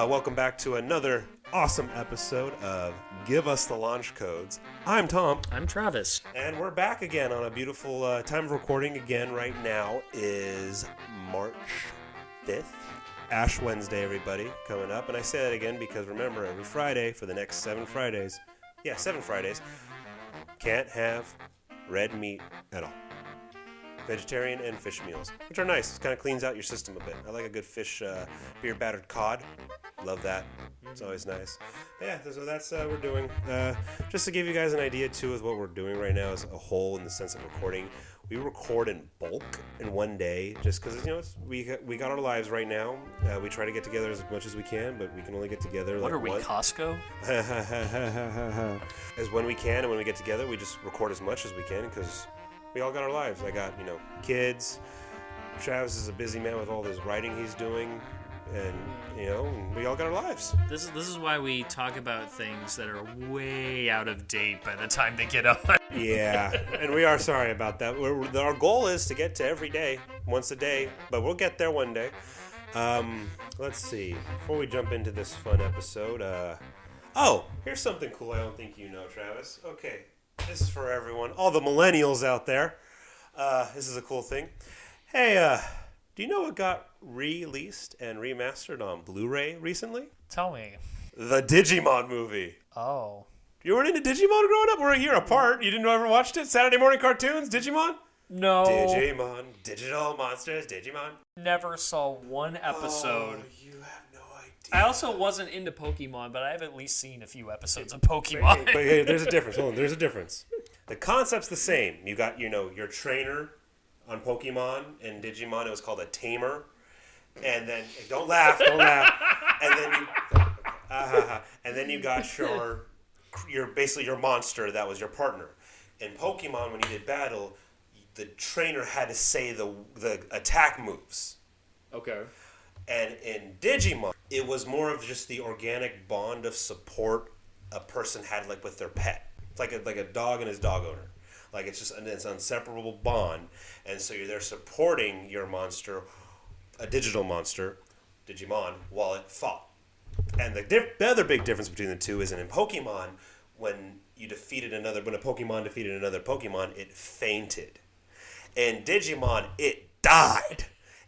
Welcome back to another awesome episode of Give Us the Launch Codes. I'm Tom. I'm Travis. And we're back again on a beautiful time of recording again. Right now is March 5th. Ash Wednesday, everybody, coming up. And I say that again because remember, every Friday for the next 7 Fridays, can't have red meat at all. Vegetarian and fish meals, which are nice. It kind of cleans out your system a bit. I like a good fish, beer-battered cod. Love that. It's always nice. Yeah, so that's what we're doing. Just to give you guys an idea, too, of what we're doing right now as a whole in the sense of recording. We record in bulk in one day just because, you know, we got our lives right now. We try to get together as much as we can, but we can only get together What are we, Costco? As when we can, and when we get together, we just record as much as we can because we all got our lives. I got, kids. Travis is a busy man with all this writing he's doing. And, we all got our lives. This is why we talk about things that are way out of date by the time they get on. Yeah, and we are sorry about that. Our goal is to get to every day, once a day, but we'll get there one day. Let's see. Before we jump into this fun episode, here's something cool I don't think you know, Travis. Okay, this is for everyone, all the millennials out there. This is a cool thing. Hey, do you know what got released and remastered on Blu-ray recently? Tell me. The Digimon movie. Oh. You weren't into Digimon growing up? We're a year apart. You didn't ever watched it? Saturday morning cartoons? Digimon? No. Digimon. Digital monsters. Digimon. Never saw one episode. Oh, you have no idea. I also wasn't into Pokemon, but I've at least seen a few episodes of Pokemon. But hey, there's a difference. Hold on. There's a difference. The concept's the same. You got, your trainer on Pokemon and Digimon. It was called a tamer. And then, don't laugh. And then you got your monster that was your partner. In Pokemon, when you did battle, the trainer had to say the attack moves. Okay. And in Digimon, it was more of just the organic bond of support a person had with their pet. It's like a dog and his dog owner. It's an inseparable bond. And so you're there supporting your monster, a digital monster, Digimon, while it fought. And the other big difference between the two is in Pokemon, when a Pokemon defeated another Pokemon, it fainted. In Digimon, it died.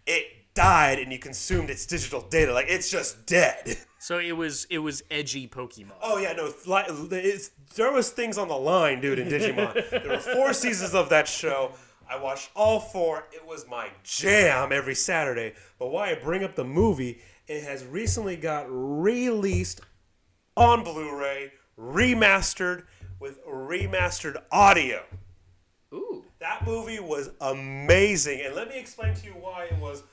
It died, and you consumed its digital data. It's just dead. So it was edgy Pokemon. Oh, yeah, no. There was things on the line, dude, in Digimon. There were 4 seasons of that show. I watched all 4. It was my jam every Saturday. But why I bring up the movie, it has recently got released on Blu-ray, remastered with remastered audio. Ooh. That movie was amazing. And let me explain to you why it was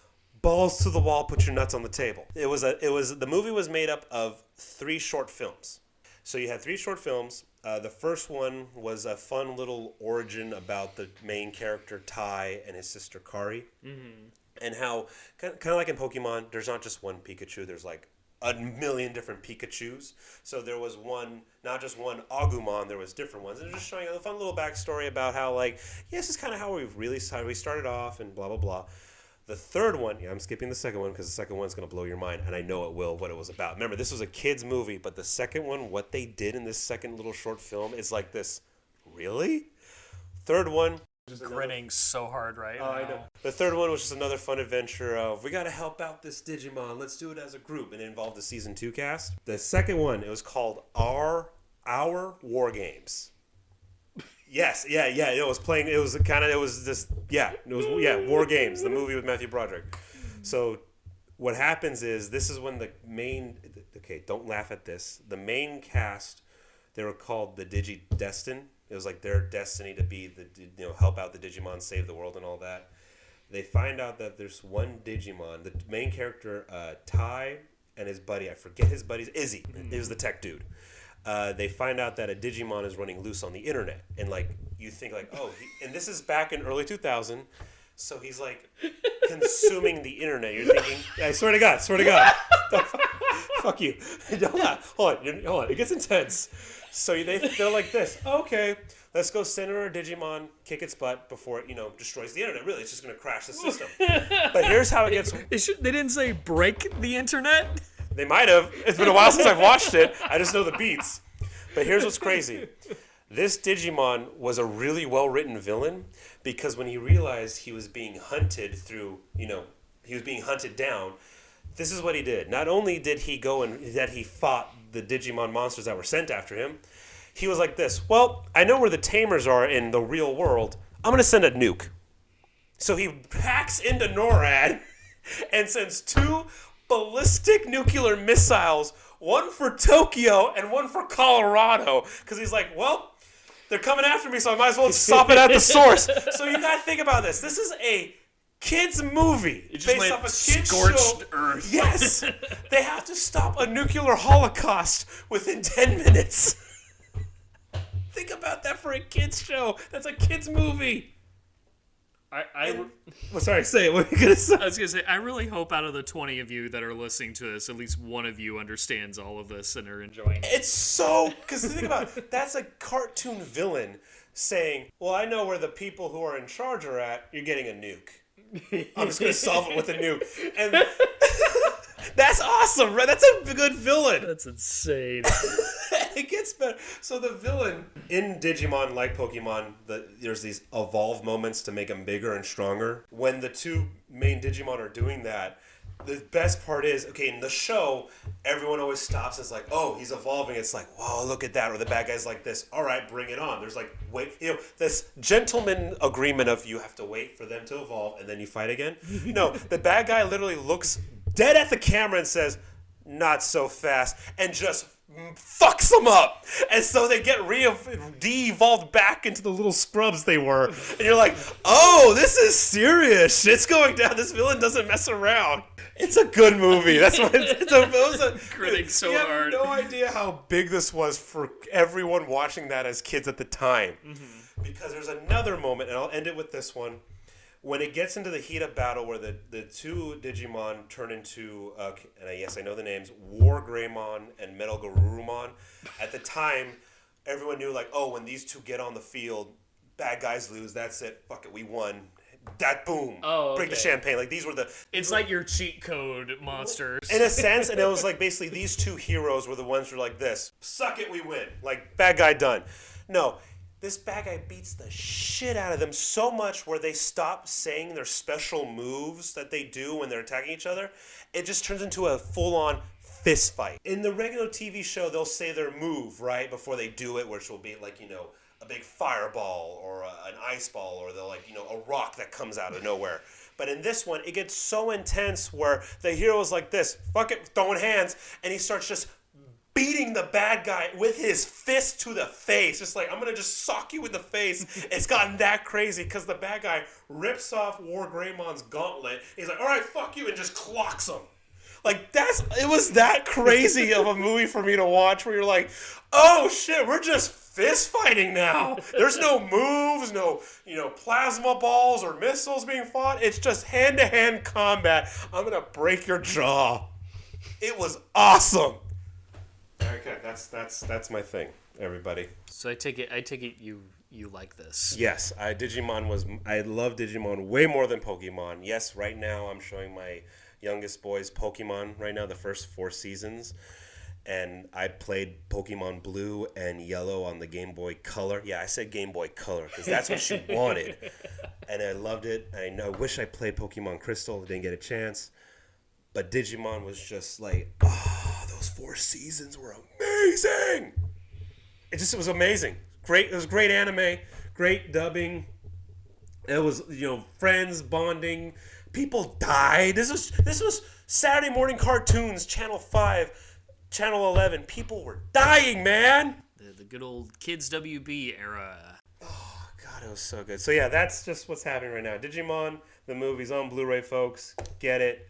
balls to the wall, put your nuts on the table. The movie was made up of 3 short films. So you had 3 short films. The first one was a fun little origin about the main character, Tai, and his sister, Kari. Mm-hmm. And how, kind of like in Pokemon, there's not just one Pikachu. There's a million different Pikachus. So there was not just one Agumon, there was different ones. And they're just showing a fun little backstory about how, this is kind of how we started off and blah, blah, blah. The third one, I'm skipping the second one because the second one's going to blow your mind, and I know it will, what it was about. Remember, this was a kid's movie, but the second one, what they did in this second little short film is this, really? Third one. Grinning so hard right now. I know. The third one was just another fun adventure of, we got to help out this Digimon, let's do it as a group, and it involved the season 2 cast. The second one, it was called Our War Games. Yes, yeah. It was War Games, the movie with Matthew Broderick. So what happens is, this is when don't laugh at this. The main cast, they were called the Digi-Destin. It was their destiny to be help out the Digimon, save the world and all that. They find out that there's one Digimon, the main character, Tai, and his buddy, I forget his buddy's, Izzy. It was the tech dude. They find out that a Digimon is running loose on the internet, and you think and this is back in early 2000, so he's consuming the internet. You're thinking, I swear to God, fuck you. Hold on, it gets intense. So they're like this, okay, let's go send our Digimon, kick its butt before it destroys the internet. Really, it's just gonna crash the system. But here's how it gets. They didn't say break the internet. They might have. It's been a while since I've watched it. I just know the beats. But here's what's crazy. This Digimon was a really well-written villain because when he realized he was being hunted through, he was being hunted down, this is what he did. Not only did he go and that he fought the Digimon monsters that were sent after him, he was like this, well, I know where the tamers are in the real world. I'm going to send a nuke. So he hacks into NORAD and sends 2 ballistic nuclear missiles, one for Tokyo and one for Colorado. Because he's like, well, they're coming after me, so I might as well stop it at the source. So you got to think about this. This is a kids movie based off a kids scorched show. Earth. Yes. They have to stop a nuclear holocaust within 10 minutes. Think about that for a kids show. That's a kids movie. Sorry, say it. What are you going to say? I was going to say, I really hope out of the 20 of you that are listening to this, at least one of you understands all of this and are enjoying it. It's so... Because think about it. That's a cartoon villain saying, well, I know where the people who are in charge are at. You're getting a nuke. I'm just going to solve it with a nuke. And that's awesome, right? That's a good villain. That's insane. It gets better. So the villain in Digimon, like Pokemon, there's these evolve moments to make them bigger and stronger. When the 2 main Digimon are doing that, the best part is, okay, in the show, everyone always stops and is like, oh, he's evolving. It's like, whoa, look at that. Or the bad guy's like this. All right, bring it on. There's like, wait, this gentleman agreement of you have to wait for them to evolve and then you fight again. No, the bad guy literally looks dead at the camera and says, not so fast, and just fucks them up. And so they get de-evolved back into the little scrubs they were. And you're like, oh, this is serious. Shit's going down. This villain doesn't mess around. It's a good movie. That's what it was. Critic so hard. You have no idea how big this was for everyone watching that as kids at the time. Mm-hmm. Because there's another moment, and I'll end it with this one. When it gets into the heat of battle where the 2 Digimon turn into, and yes, I know the names, War Greymon and Metal Garurumon, at the time, everyone knew, like, oh, when these 2 get on the field, bad guys lose, that's it, fuck it, we won. That, boom, break the champagne. Like, these were the... It's like your cheat code monsters. In a sense, and it was like, basically, these 2 heroes were the ones who were like this, suck it, we win. Like, bad guy done. No. This bad guy beats the shit out of them so much where they stop saying their special moves that they do when they're attacking each other. It just turns into a full-on fist fight. In the regular TV show, they'll say their move, right, before they do it, which will be like, a big fireball or an ice ball or a rock that comes out of nowhere. But in this one, it gets so intense where the hero is like this, fuck it, throwing hands, and he starts just beating the bad guy with his fist to the face. Just like, I'm going to just sock you in the face. It's gotten that crazy because the bad guy rips off War Greymon's gauntlet. He's like, all right, fuck you, and just clocks him. Like, it was that crazy of a movie for me to watch where you're like, oh shit, we're just fist fighting now. There's no moves, no, plasma balls or missiles being fought. It's just hand-to-hand combat. I'm going to break your jaw. It was awesome. Okay, that's my thing, everybody. So I take it you like this. Yes, I love Digimon way more than Pokemon. Yes, right now I'm showing my youngest boys Pokemon right now, the first 4 seasons. And I played Pokemon Blue and Yellow on the Game Boy Color. Yeah, I said Game Boy Color because that's what she wanted. And I loved it. I wish I played Pokemon Crystal. Didn't get a chance. But Digimon was just like, those 4 seasons were amazing. It was amazing. Great. It was great anime, great dubbing. It was, friends bonding. People died. This was Saturday morning cartoons, Channel 5, Channel 11. People were dying, man. The good old Kids WB era. Oh, God, it was so good. So, yeah, that's just what's happening right now. Digimon, the movie's on Blu-ray, folks. Get it.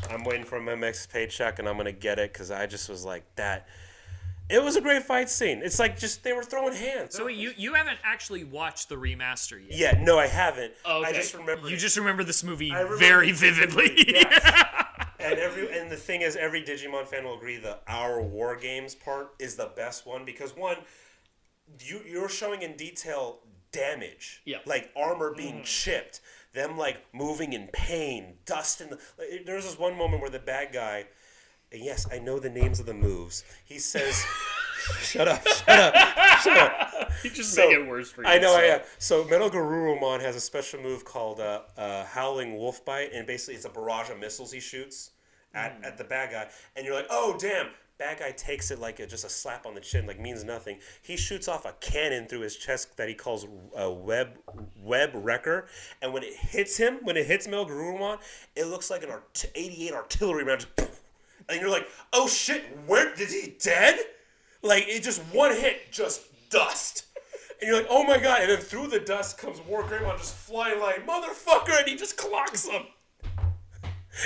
I'm waiting for my next paycheck, and I'm going to get it because I just was like that. It was a great fight scene. It's like just they were throwing hands. So you haven't actually watched the remaster yet? Yeah, no, I haven't. Okay. I just remember. You just remember this movie very vividly. Yes. And the thing is, every Digimon fan will agree the Our War Games part is the best one because one, you're showing in detail damage, like armor being chipped, them like moving in pain, dust in the. There's this one moment where the bad guy And yes, I know the names of the moves. He says, shut up, shut up, shut up. You just make it worse for you. I know, I am. So Metal Garurumon has a special move called Howling Wolf Bite, and basically it's a barrage of missiles he shoots at the bad guy. And you're like, oh, damn. Bad guy takes it like just a slap on the chin, like means nothing. He shoots off a cannon through his chest that he calls a web wrecker, and when it hits Metal Garurumon, it looks like an 88 artillery round. And you're like, oh shit, where is he dead? Like, it just one hit, just dust. And you're like, oh my god. And then through the dust comes War Greymon just flying like, motherfucker, and he just clocks him.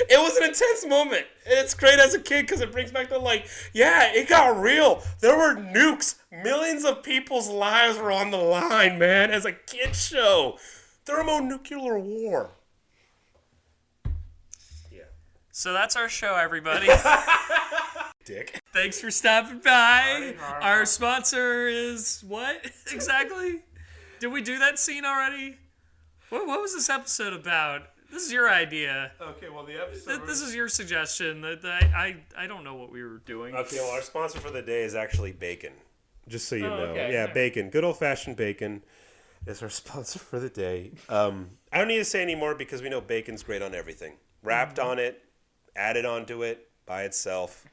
It was an intense moment. And it's great as a kid because it brings back the, like, yeah, it got real. There were nukes. Millions of people's lives were on the line, man, as a kid show. Thermonuclear war. Yeah. So that's our show, everybody. Dick. Thanks for stopping by. Our sponsor is what exactly? Did we do that scene already? What was this episode about? This is your idea. Okay, well, the episode... This is your suggestion. I don't know what we were doing. Okay, well, our sponsor for the day is actually bacon. Just so you know. Okay. Yeah, bacon. Good old-fashioned bacon is our sponsor for the day. I don't need to say any more because we know bacon's great on everything. Wrapped on it, added onto it, by itself.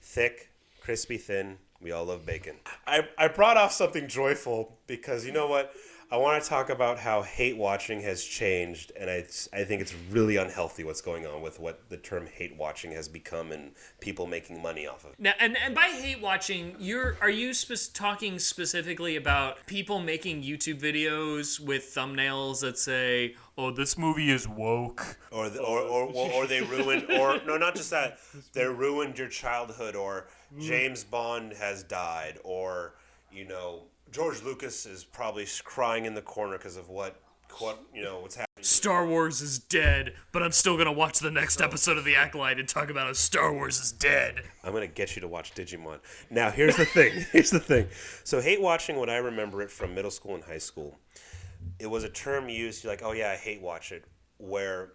Thick, crispy, thin. We all love bacon. I brought off something joyful because, you know what? I want to talk about how hate watching has changed, and I think it's really unhealthy what's going on with what the term hate watching has become and people making money off of it. Now, and by hate watching, are you talking specifically about people making YouTube videos with thumbnails that say, "Oh, this movie is woke," or they ruined, or no, not just that, they ruined your childhood, or James Bond has died, or George Lucas is probably crying in the corner because of what's happening. Star Wars is dead, but I'm still going to watch the next episode of The Acolyte and talk about how Star Wars is dead. I'm going to get you to watch Digimon. Now, here's the thing. So hate watching, when I remember it from middle school and high school, it was a term used, you're like, oh yeah, I hate watch it, where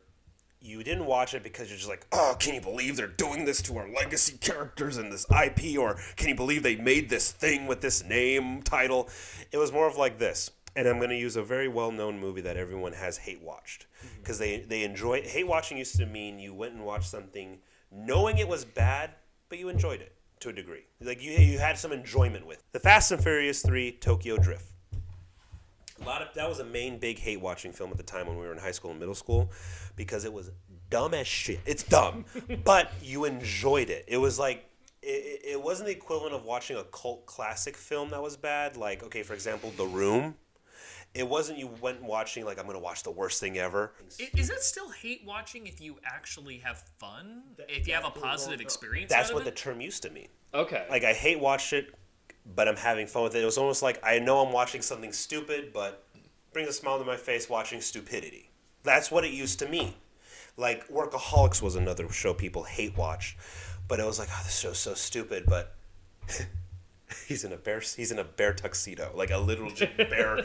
you didn't watch it because you're just like, oh, can you believe they're doing this to our legacy characters and this IP? Or can you believe they made this thing with this name title? It was more of like this. And I'm going to use a very well-known movie that everyone has hate watched. Because they enjoy... Hate watching used to mean you went and watched something knowing it was bad, but you enjoyed it to a degree. Like you had some enjoyment with it. The Fast and Furious 3 Tokyo Drift. That was a main big hate watching film at the time when we were in high school and middle school because it was dumb as shit. It's dumb, but you enjoyed it. It was like it wasn't the equivalent of watching a cult classic film that was bad. Like, okay, for example, The Room. It wasn't you went watching like I'm going to watch the worst thing ever. Is it still hate watching if you actually have fun? If you have a positive experience? That's what the term used to mean. Okay. Like I hate watched it, but I'm having fun with it. It was almost like I know I'm watching something stupid, but brings a smile to my face watching stupidity. That's what it used to mean. Like Workaholics was another show people hate watched, but it was like, oh, this show's so stupid, but he's in a bear tuxedo, like a literal bear.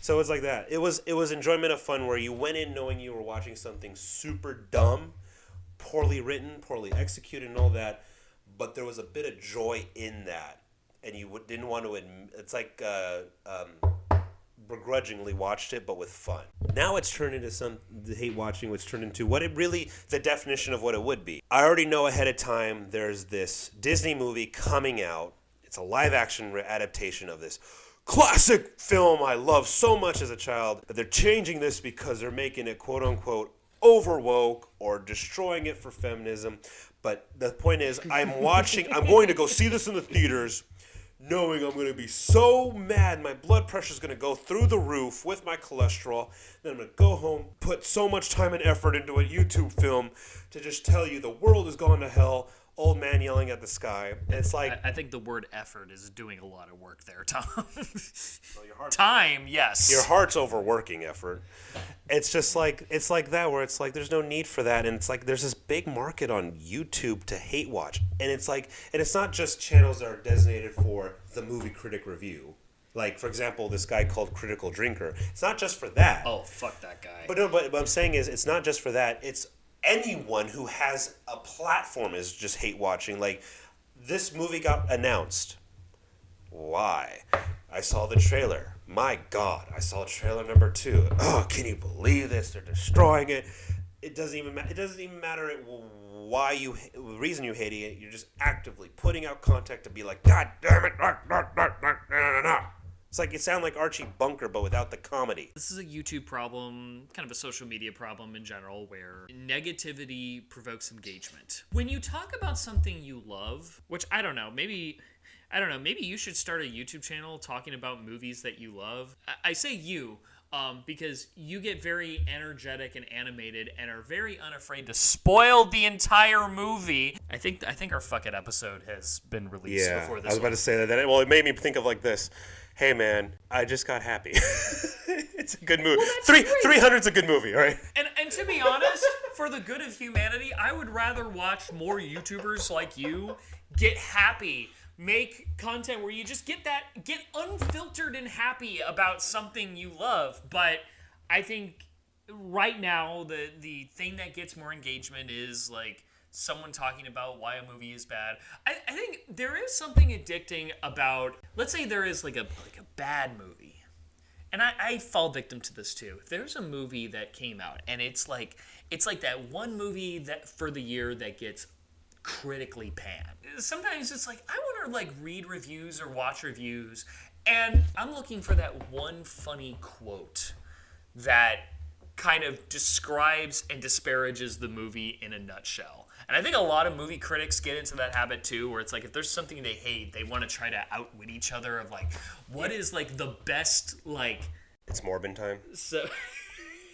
So it's like that. It was enjoyment of fun where you went in knowing you were watching something super dumb, poorly written, poorly executed, and all that, but there was a bit of joy in that. And you didn't want to admit, it's like begrudgingly watched it, but with fun. Now it's turned into the hate watching, which turned into what it really, the definition of what it would be. I already know ahead of time there's this Disney movie coming out. It's a live action adaptation of this classic film I loved so much as a child, but they're changing this because they're making it quote unquote over woke or destroying it for feminism. But the point is, I'm going to go see this in the theaters, knowing I'm going to be so mad, my blood pressure is going to go through the roof with my cholesterol. Then I'm going to go home, put so much time and effort into a YouTube film to just tell you the world has gone to hell. Old man yelling at the sky. And it's like... I think the word effort is doing a lot of work there, Tom. Well, time, yes. Your heart's overworking effort. It's just like... It's like that, where it's like there's no need for that. And it's like there's this big market on YouTube to hate watch. And it's like... And it's not just channels that are designated for the movie critic review. Like, for example, this guy called Critical Drinker. It's not just for that. Oh, fuck that guy. But no, but what I'm saying is it's not just for that. It's anyone who has a platform is just hate watching. Like, this movie got announced. Why? I saw the trailer. My God, I saw trailer number 2. Oh, can you believe this? They're destroying it. It doesn't even matter why the reason you hate it. You're just actively putting out content to be like, God damn it! It's like, it sounds like Archie Bunker, but without the comedy. This is a YouTube problem, kind of a social media problem in general, where negativity provokes engagement. When you talk about something you love, which I don't know, maybe you should start a YouTube channel talking about movies that you love. I say you, because you get very energetic and animated and are very unafraid to spoil the entire movie. I think our Fuck It episode has been released before this. I was about to say that. Well, it made me think of like this. Hey man, I just got happy. It's a good movie. Well, 300's a good movie, all right? And to be honest, for the good of humanity, I would rather watch more YouTubers like you get happy, make content where you just get unfiltered and happy about something you love. But I think right now the thing that gets more engagement is like someone talking about why a movie is bad. I think there is something addicting about, let's say there is like a bad movie. And I fall victim to this too. If there's a movie that came out and it's like that one movie that for the year that gets critically panned. Sometimes it's like I want to like read reviews or watch reviews and I'm looking for that one funny quote that kind of describes and disparages the movie in a nutshell. And I think a lot of movie critics get into that habit too, where it's like if there's something they hate, they want to try to outwit each other of like, what is like the best like... It's Morbin time. So...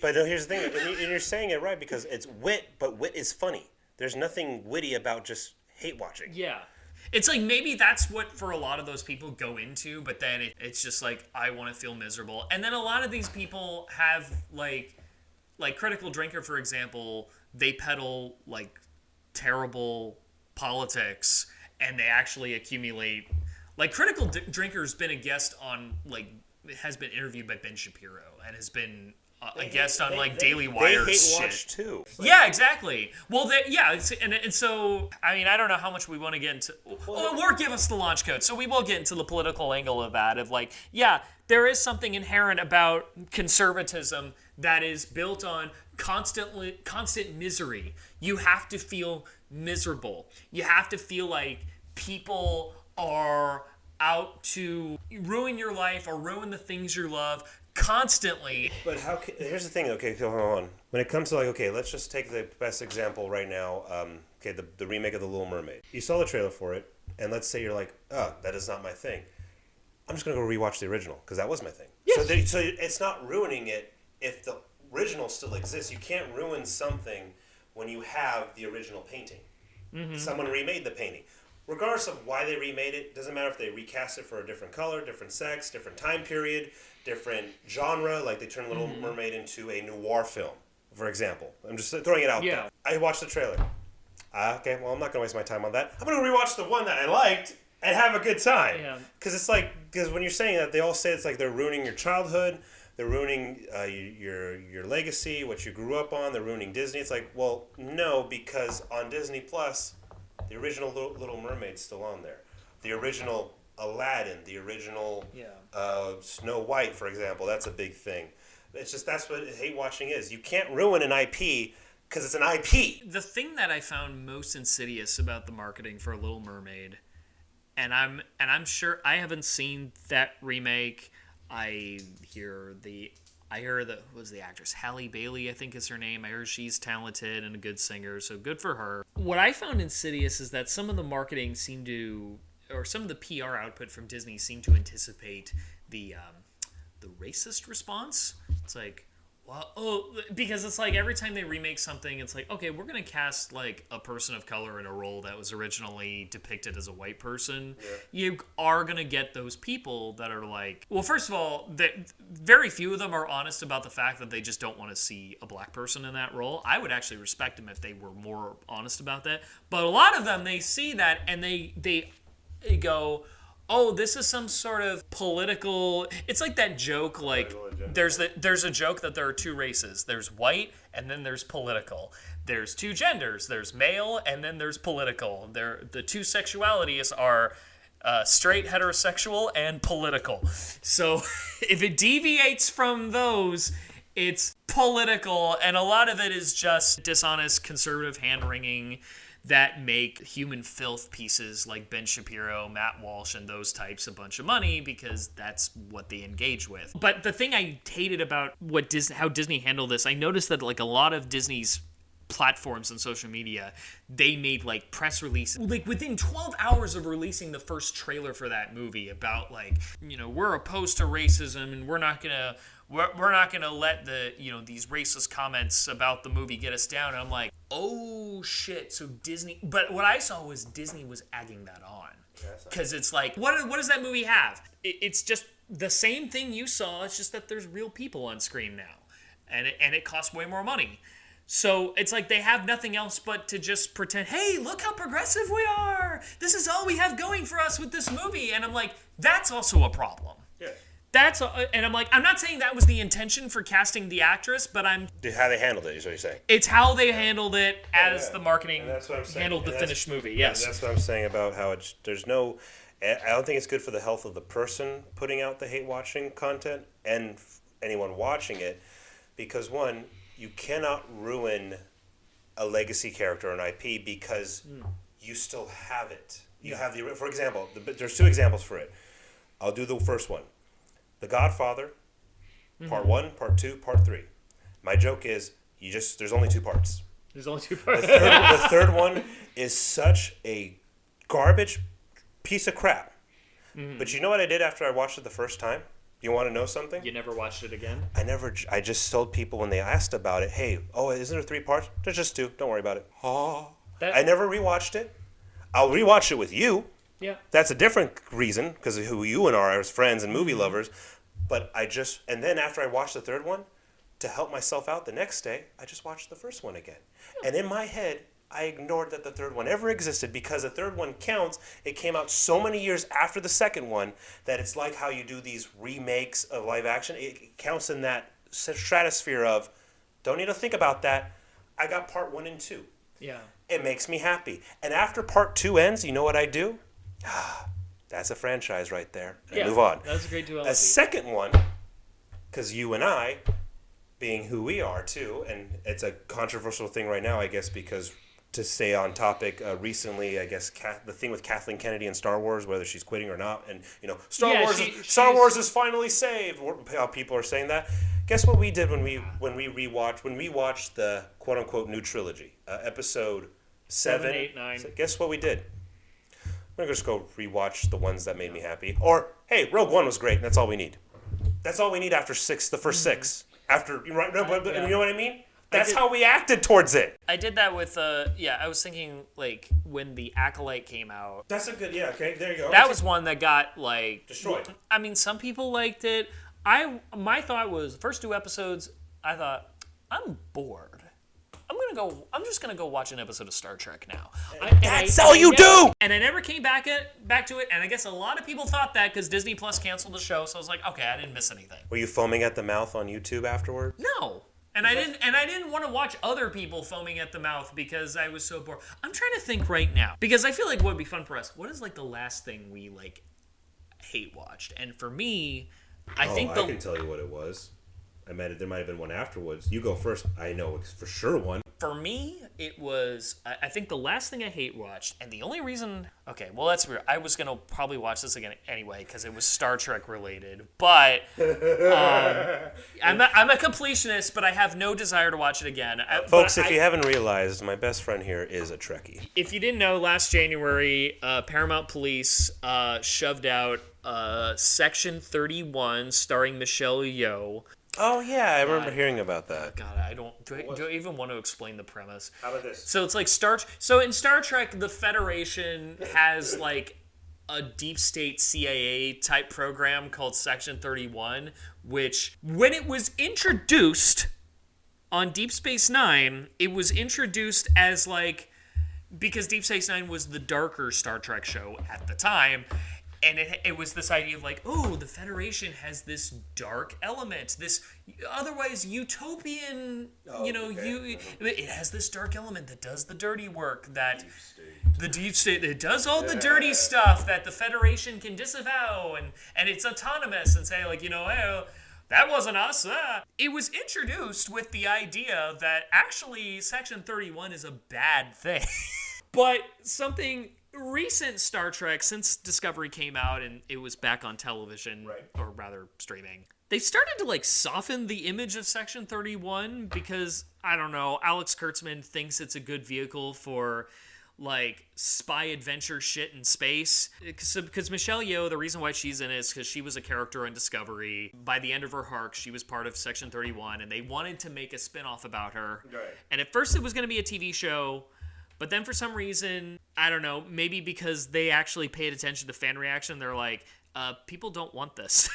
But no, here's the thing, and you're saying it right because it's wit, but wit is funny. There's nothing witty about just hate watching. Yeah. It's like maybe that's what for a lot of those people go into, but then it's just like, I want to feel miserable. And then a lot of these people have like Critical Drinker, for example, they peddle like terrible politics and they actually accumulate. Like Critical Drinker's been a guest on has been interviewed by Ben Shapiro and has been a guest on Daily Wire they hate shit. watch too. Yeah, exactly. Well, and so I mean, I don't know how much we want to get into, or give us the launch code. So we will get into the political angle of that. Of like, yeah, there is something inherent about conservatism that is built on constant misery. You have to feel miserable. You have to feel like people are out to ruin your life or ruin the things you love constantly. But here's the thing, okay, hold on. When it comes to let's just take the best example right now, the remake of The Little Mermaid. You saw the trailer for it, and let's say you're like, oh, that is not my thing. I'm just going to go rewatch the original, because that was my thing. Yes. So it's not ruining it if the original still exists. You can't ruin something when you have the original painting. Mm-hmm. Someone remade the painting. Regardless of why they remade it, doesn't matter if they recast it for a different color, different sex, different time period, different genre, like they turned Little Mermaid into a noir film, for example. I'm just throwing it out there. I watched the trailer. Okay, well, I'm not going to waste my time on that. I'm going to rewatch the one that I liked and have a good time. Because when you're saying that, they all say it's like they're ruining your childhood, they're ruining your legacy, what you grew up on, they're ruining Disney. It's like, well, no, because on Disney Plus, the original Little Mermaid's still on there. The original Aladdin, the original Snow White, for example, that's a big thing. It's just that's what hate watching is. You can't ruin an IP because it's an IP. The thing that I found most insidious about the marketing for Little Mermaid, and I'm sure I haven't seen that remake. I hear the actress Halle Bailey, I think is her name. I heard she's talented and a good singer, so good for her. What I found insidious is that some of the marketing seemed to, or some of the PR output from Disney seemed to anticipate the racist response. It's like, well, because it's like every time they remake something, it's like, okay, we're going to cast like a person of color in a role that was originally depicted as a white person. Yeah. You are going to get those people that are like, well, first of all, very few of them are honest about the fact that they just don't want to see a black person in that role. I would actually respect them if they were more honest about that. But a lot of them, they see that and they go, oh, this is some sort of political. It's like that joke. Like there's a joke that there are two races. There's white, and then there's political. There's two genders. There's male, and then there's political. The two sexualities are straight, heterosexual, and political. So if it deviates from those, it's political, and a lot of it is just dishonest conservative hand-wringing that make human filth pieces like Ben Shapiro, Matt Walsh, and those types a bunch of money because that's what they engage with. But the thing I hated about how Disney handled this, I noticed that like a lot of Disney's platforms and social media, they made like press releases like within 12 hours of releasing the first trailer for that movie about like, we're opposed to racism and we're not gonna let the these racist comments about the movie get us down. And I'm like, oh shit. So Disney, but what I saw was Disney was egging that on because it's like, what does that movie have? It's just the same thing you saw. It's just that there's real people on screen now, and it costs way more money. So it's like they have nothing else but to just pretend, hey, look how progressive we are. This is all we have going for us with this movie. And I'm like, that's also a problem. Yeah. And I'm like, I'm not saying that was the intention for casting the actress, but how they handled it is what you're saying. It's how they handled it as the marketing handled the finished movie. Yes. That's what I'm saying about how I don't think it's good for the health of the person putting out the hate watching content and anyone watching it, because one, you cannot ruin a legacy character or an IP because you still have it. You have for example, there's two examples for it. I'll do the first one. The Godfather, part 1, part 2, part 3. My joke is there's only 2 parts. There's only 2 parts. The third one is such a garbage piece of crap. Mm-hmm. But you know what I did after I watched it the first time? You want to know something? You never watched it again? I just told people when they asked about it, hey, isn't there 3 parts? There's just 2. Don't worry about it. I never rewatched it. I'll rewatch it with you. Yeah. That's a different reason, because of who you and I are as friends and movie lovers. But and then after I watched the third one, to help myself out the next day, I just watched the first one again. And in my head, I ignored that the third one ever existed, because the third one counts. It came out so many years after the second one that it's like how you do these remakes of live action. It counts in that stratosphere of, don't need to think about that. I got part 1 and 2. Yeah. It makes me happy. And after part 2 ends, you know what I do? That's a franchise right there. I move on. That's a great duality. A second one, because you and I, being who we are too, and it's a controversial thing right now, I guess, because to stay on topic, recently, I guess the thing with Kathleen Kennedy and Star Wars, whether she's quitting or not, and Star Wars is finally saved. How people are saying that. Guess what we did when we watched the quote unquote new trilogy, episode 7, 8, 9. So guess what we did? I'm gonna just go rewatch the ones that made me happy. Or hey, Rogue One was great. And that's all we need. That's all we need after the first 6. After you know what I mean? That's how we acted towards it. I did that with I was thinking like when the Acolyte came out. That's a good okay, there you go. That was one that got like destroyed. I mean, some people liked it. My thought was the first 2 episodes, I thought, I'm bored. I'm just gonna go watch an episode of Star Trek now. That's all you do! And I never came back to it, and I guess a lot of people thought that because Disney Plus canceled the show, so I was like, okay, I didn't miss anything. Were you foaming at the mouth on YouTube afterward? No. And I didn't want to watch other people foaming at the mouth because I was so bored. I'm trying to think right now. Because I feel like what would be fun for us, what is like the last thing we like hate watched? And for me, I can tell you what it was. There might have been one afterwards. You go first. I know for sure one. For me, it was, I think the last thing I hate watched, and the only reason, okay, well, that's weird. I was going to probably watch this again anyway, because it was Star Trek related, but I'm a completionist, but I have no desire to watch it again. Folks, if you haven't realized, my best friend here is a Trekkie. If you didn't know, last January, Paramount Police shoved out Section 31, starring Michelle Yeoh. Oh, yeah, I remember hearing about that. God, do I even want to explain the premise? How about this? So it's like so in Star Trek, the Federation has like a deep state CIA type program called Section 31, which when it was introduced on Deep Space Nine, it was introduced as like, because Deep Space Nine was the darker Star Trek show at the time, And it was this idea of like, oh, the Federation has this dark element, this otherwise utopian, it has this dark element that does the dirty work, that the deep state, it does all the dirty stuff that the Federation can disavow, and it's autonomous and say like, hey, that wasn't us. It was introduced with the idea that actually Section 31 is a bad thing. But something recent Star Trek, since Discovery came out and it was back on television, or rather streaming, they started to like soften the image of Section 31 because, I don't know, Alex Kurtzman thinks it's a good vehicle for like spy adventure shit in space. Because Michelle Yeoh, the reason why she's in it is because she was a character in Discovery. By the end of her arc, she was part of Section 31, and they wanted to make a spin-off about her. Right. And at first it was going to be a TV show, but then for some reason, I don't know, maybe because they actually paid attention to fan reaction, they're like, people don't want this.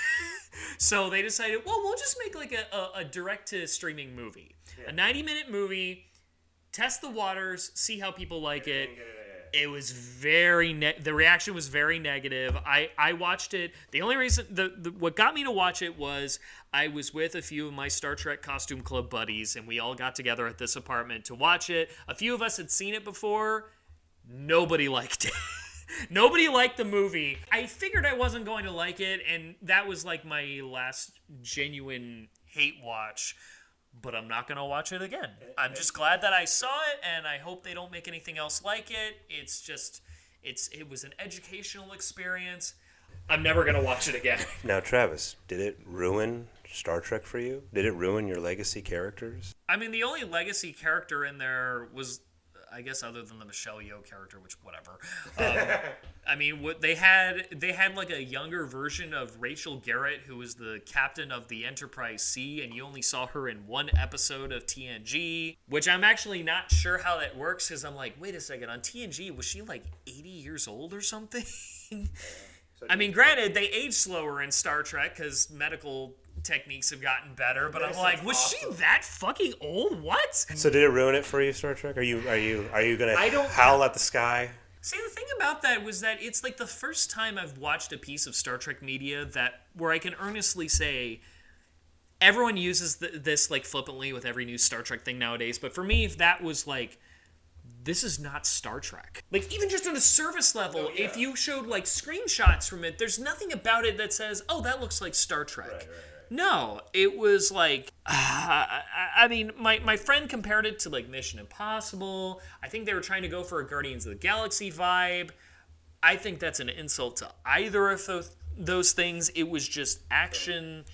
So they decided, well, we'll just make like a direct-to-streaming movie. Yeah. A 90-minute movie, test the waters, see how people like it. It was very the reaction was very negative. I watched it. The only reason what got me to watch it was I was with a few of my Star Trek Costume Club buddies, and we all got together at this apartment to watch it. A few of us had seen it before. Nobody liked it. Nobody liked the movie. I figured I wasn't going to like it, and that was like my last genuine hate watch. But I'm not going to watch it again. I'm just glad that I saw it, and I hope they don't make anything else like it. It's just, it was an educational experience. I'm never going to watch it again. Now, Travis, did it ruin Star Trek for you? Did it ruin your legacy characters? I mean, the only legacy character in there was, I guess, other than the Michelle Yeoh character, which whatever. I mean, what they had like a younger version of Rachel Garrett, who was the captain of the Enterprise C, and you only saw her in one episode of TNG, which I'm actually not sure how that works, because I'm like, wait a second, on TNG, was she like 80 years old or something? I mean, granted, they age slower in Star Trek because medical techniques have gotten better, but I'm like, was she that fucking old? What? So did it ruin it for you, Star Trek? Are you gonna howl at the sky? See, the thing about that was that it's like the first time I've watched a piece of Star Trek media where I can earnestly say, everyone uses this like flippantly with every new Star Trek thing nowadays, but for me, if that was like, this is not Star Trek. Like, even just on a surface level, if you showed like screenshots from it, there's nothing about it that says, oh, that looks like Star Trek. Right. No, it was like, I mean, my friend compared it to like Mission Impossible. I think they were trying to go for a Guardians of the Galaxy vibe. I think that's an insult to either of those things. It was just action,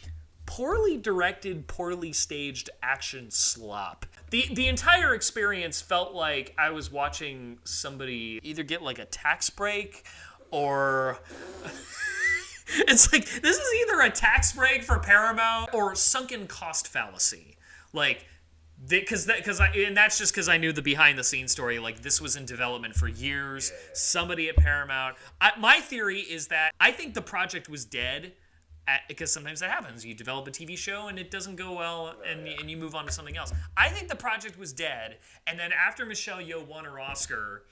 poorly directed, poorly staged action slop. The entire experience felt like I was watching somebody either get like a tax break or... It's like, this is either a tax break for Paramount or sunken cost fallacy. Like, and that's just because I knew the behind the scenes story. Like, this was in development for years. Somebody at Paramount. My theory is that I think the project was dead because sometimes that happens. You develop a TV show and it doesn't go well, and you move on to something else. I think the project was dead, and then after Michelle Yeoh won her Oscar,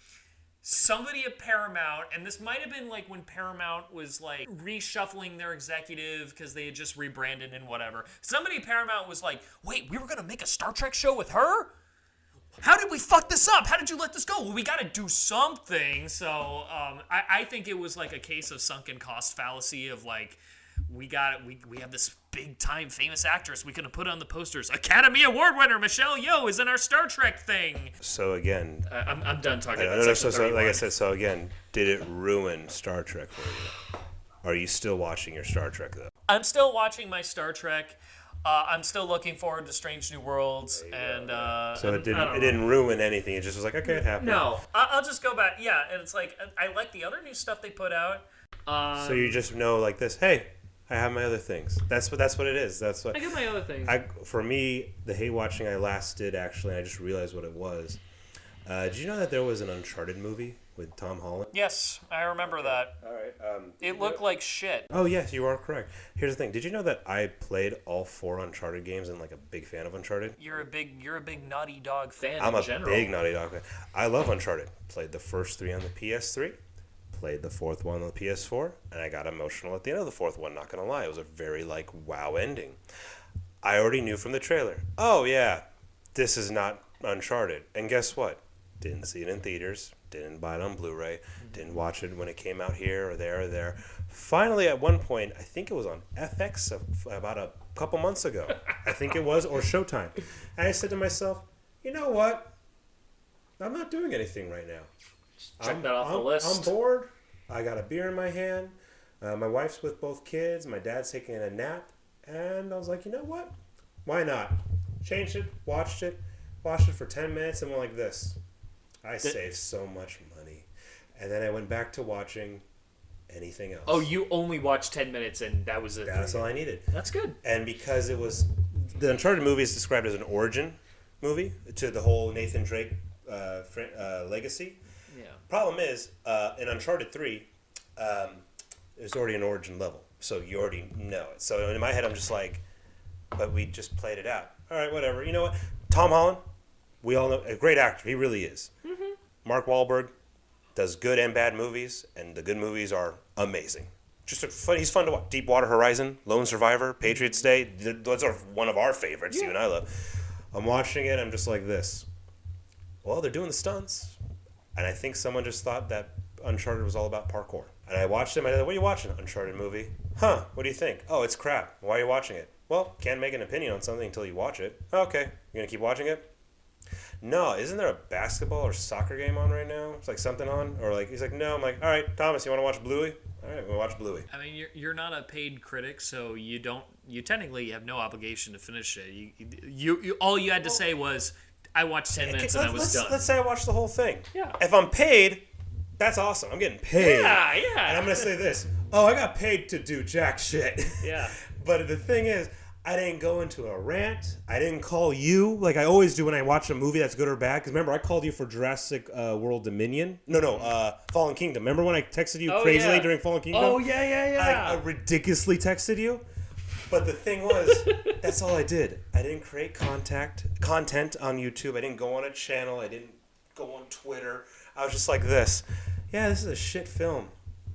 somebody at Paramount, and this might have been like when Paramount was like reshuffling their executive because they had just rebranded and whatever. Somebody at Paramount was like, wait, we were going to make a Star Trek show with her? How did we fuck this up? How did you let this go? Well, we got to do something. So I think it was like a case of sunken cost fallacy of like, we have this big time famous actress we could put on the posters. Academy Award winner Michelle Yeoh is in our Star Trek thing. So again, I'm done talking about so like I said, so again, did it ruin Star Trek for you? Are you still watching your Star Trek though? I'm still watching my Star Trek. I'm still looking forward to Strange New Worlds, and so it didn't ruin anything. It just was like, okay, it happened. No, I'll just go back. Yeah, and it's like I like the other new stuff they put out. So you just know like this. Hey, I have my other things. That's what it is. That's what I got my other things. For me, the hate watching I last did actually, I just realized what it was. Did you know that there was an Uncharted movie with Tom Holland? Yes, I remember that. All right. It looked like shit. Oh yes, you are correct. Here's the thing. Did you know that I played all 4 Uncharted games and like a big fan of Uncharted? You're a big Naughty Dog fan. I'm a big Naughty Dog fan. I love Uncharted. Played the first 3 on the PS3. played the fourth one on the PS4, and I got emotional at the end of the fourth one, not gonna lie. It was a very, like, wow ending. I already knew from the trailer, oh yeah, this is not Uncharted. And guess what? Didn't see it in theaters, didn't buy it on Blu-ray, didn't watch it when it came out here or there or there. Finally, at one point, I think it was on FX about a couple months ago, I think it was, or Showtime. And I said to myself, you know what? I'm not doing anything right now. Check that off the list. I'm bored. I got a beer in my hand. My wife's with both kids. My dad's taking a nap. And I was like, you know what? Why not? Changed it, watched it for 10 minutes, and went like this. I saved so much money. And then I went back to watching anything else. Oh, you only watched 10 minutes, and that was it. That's all I needed. That's good. And because it was... The Uncharted movie is described as an origin movie to the whole Nathan Drake legacy. Yeah. Problem is, in Uncharted 3, there's already an origin level. So you already know it. So in my head, I'm just like, but we just played it out. All right, whatever. You know what? Tom Holland, we all know, a great actor. He really is. Mm-hmm. Mark Wahlberg does good and bad movies, and the good movies are amazing. He's fun to watch. Deepwater Horizon, Lone Survivor, Patriots Day. Those are one of our favorites. You and I love. I'm watching it. I'm just like this. Well, they're doing the stunts, and I think someone just thought that Uncharted was all about parkour. And I watched him. I said, "What are you watching? Uncharted movie? Huh? What do you think? Oh, it's crap. Why are you watching it? Well, can't make an opinion on something until you watch it. Okay, you gonna keep watching it? No, isn't there a basketball or soccer game on right now? It's like something on, or like he's like, no. I'm like, all right, Thomas, you want to watch Bluey? All right, we'll watch Bluey. I mean, you're not a paid critic, so you technically have no obligation to finish it. You all you had to say was, I watched 10 minutes and I was done. Let's say I watched the whole thing. Yeah. If I'm paid, that's awesome. I'm getting paid. Yeah. And I'm gonna say this. Oh, I got paid to do jack shit. Yeah. But the thing is, I didn't go into a rant. I didn't call you like I always do when I watch a movie that's good or bad. Because remember, I called you for Jurassic World Dominion. No, Fallen Kingdom. Remember when I texted you crazily during Fallen Kingdom? Oh, yeah. I ridiculously texted you. But the thing was, that's all I did. I didn't create content on YouTube. I didn't go on a channel. I didn't go on Twitter. I was just like this. Yeah, this is a shit film.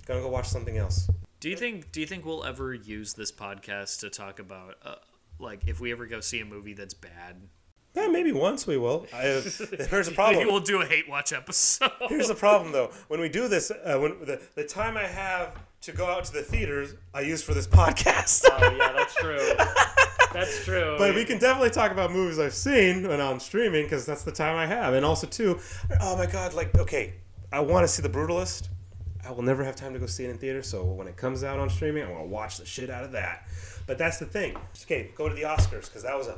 Gonna go watch something else. Do you think we'll ever use this podcast to talk about like if we ever go see a movie that's bad? Yeah, maybe once we will. Here's a problem. Maybe we'll do a hate watch episode. Here's the problem, though. When we do this, when the time I have to go out to the theaters, I use for this podcast. Oh yeah, that's true. That's true. But we can definitely talk about movies I've seen when I'm streaming because that's the time I have. And also, too, oh my God, like, okay, I want to see The Brutalist. I will never have time to go see it in theater, so when it comes out on streaming, I want to watch the shit out of that. But that's the thing. Okay, go to the Oscars, because that was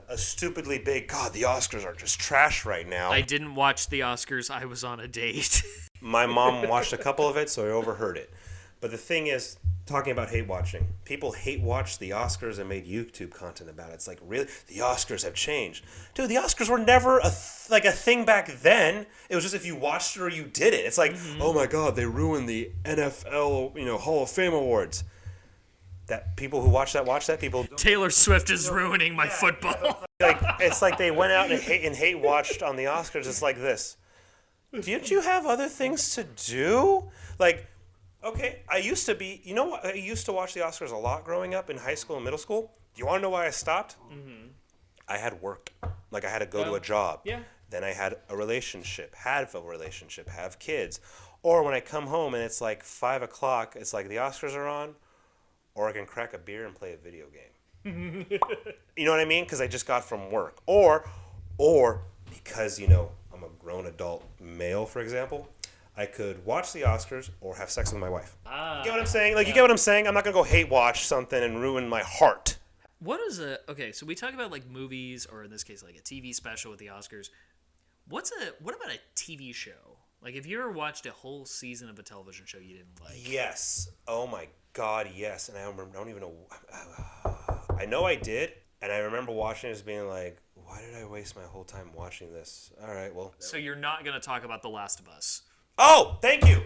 a stupidly big... God, the Oscars are just trash right now. I didn't watch the Oscars. I was on a date. My mom watched a couple of it, so I overheard it. But the thing is, talking about hate watching, people hate watched the Oscars and made YouTube content about it. It's like, really? The Oscars have changed. Dude, the Oscars were never a thing back then. It was just if you watched it or you did it. It's like, oh my God, they ruined the NFL, Hall of Fame awards. That people who watch that people. Taylor Swift is ruining my football. It's like they went out and hate watched on the Oscars. It's like this. Didn't you have other things to do? Like, okay, I used to be, what? I used to watch the Oscars a lot growing up in high school and middle school. Do you want to know why I stopped? Mm-hmm. I had work. Like, I had to go to a job. Yeah. Then I had a relationship, have kids. Or when I come home and it's like 5 o'clock, it's like the Oscars are on, or I can crack a beer and play a video game. You know what I mean? Because I just got from work. Or because, I'm a grown adult male, for example, I could watch the Oscars or have sex with my wife. You get what I'm saying? You get what I'm saying? I'm not going to go hate watch something and ruin my heart. Okay, so we talk about like movies, or in this case, like a TV special with the Oscars. What about a TV show? Like, have you ever watched a whole season of a television show you didn't like? Yes. Oh my God, yes. And I don't even know. I know I did, and I remember watching it as being like, why did I waste my whole time watching this? All right, well. So you're not going to talk about The Last of Us? Oh, thank you.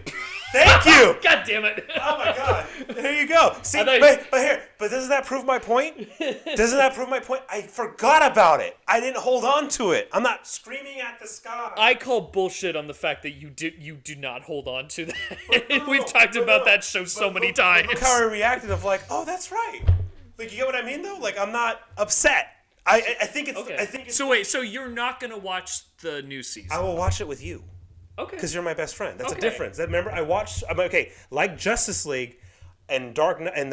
Thank you. God damn it. Oh my god. There you go. See, but doesn't that prove my point? Doesn't that prove my point? I forgot about it. I didn't hold on to it. I'm not screaming at the sky. I call bullshit on the fact that you do not hold on to that. We've talked about that show so many times. Look how I reacted of like, oh, that's right. Like, you get what I mean though? Like, I'm not upset. I think it's. Okay. I think it's, so wait, so you're not gonna watch the new season? I will watch it with you. Okay. Because you're my best friend. That's Okay. a difference. Remember, I'm okay. Like Justice League and Dark Knight and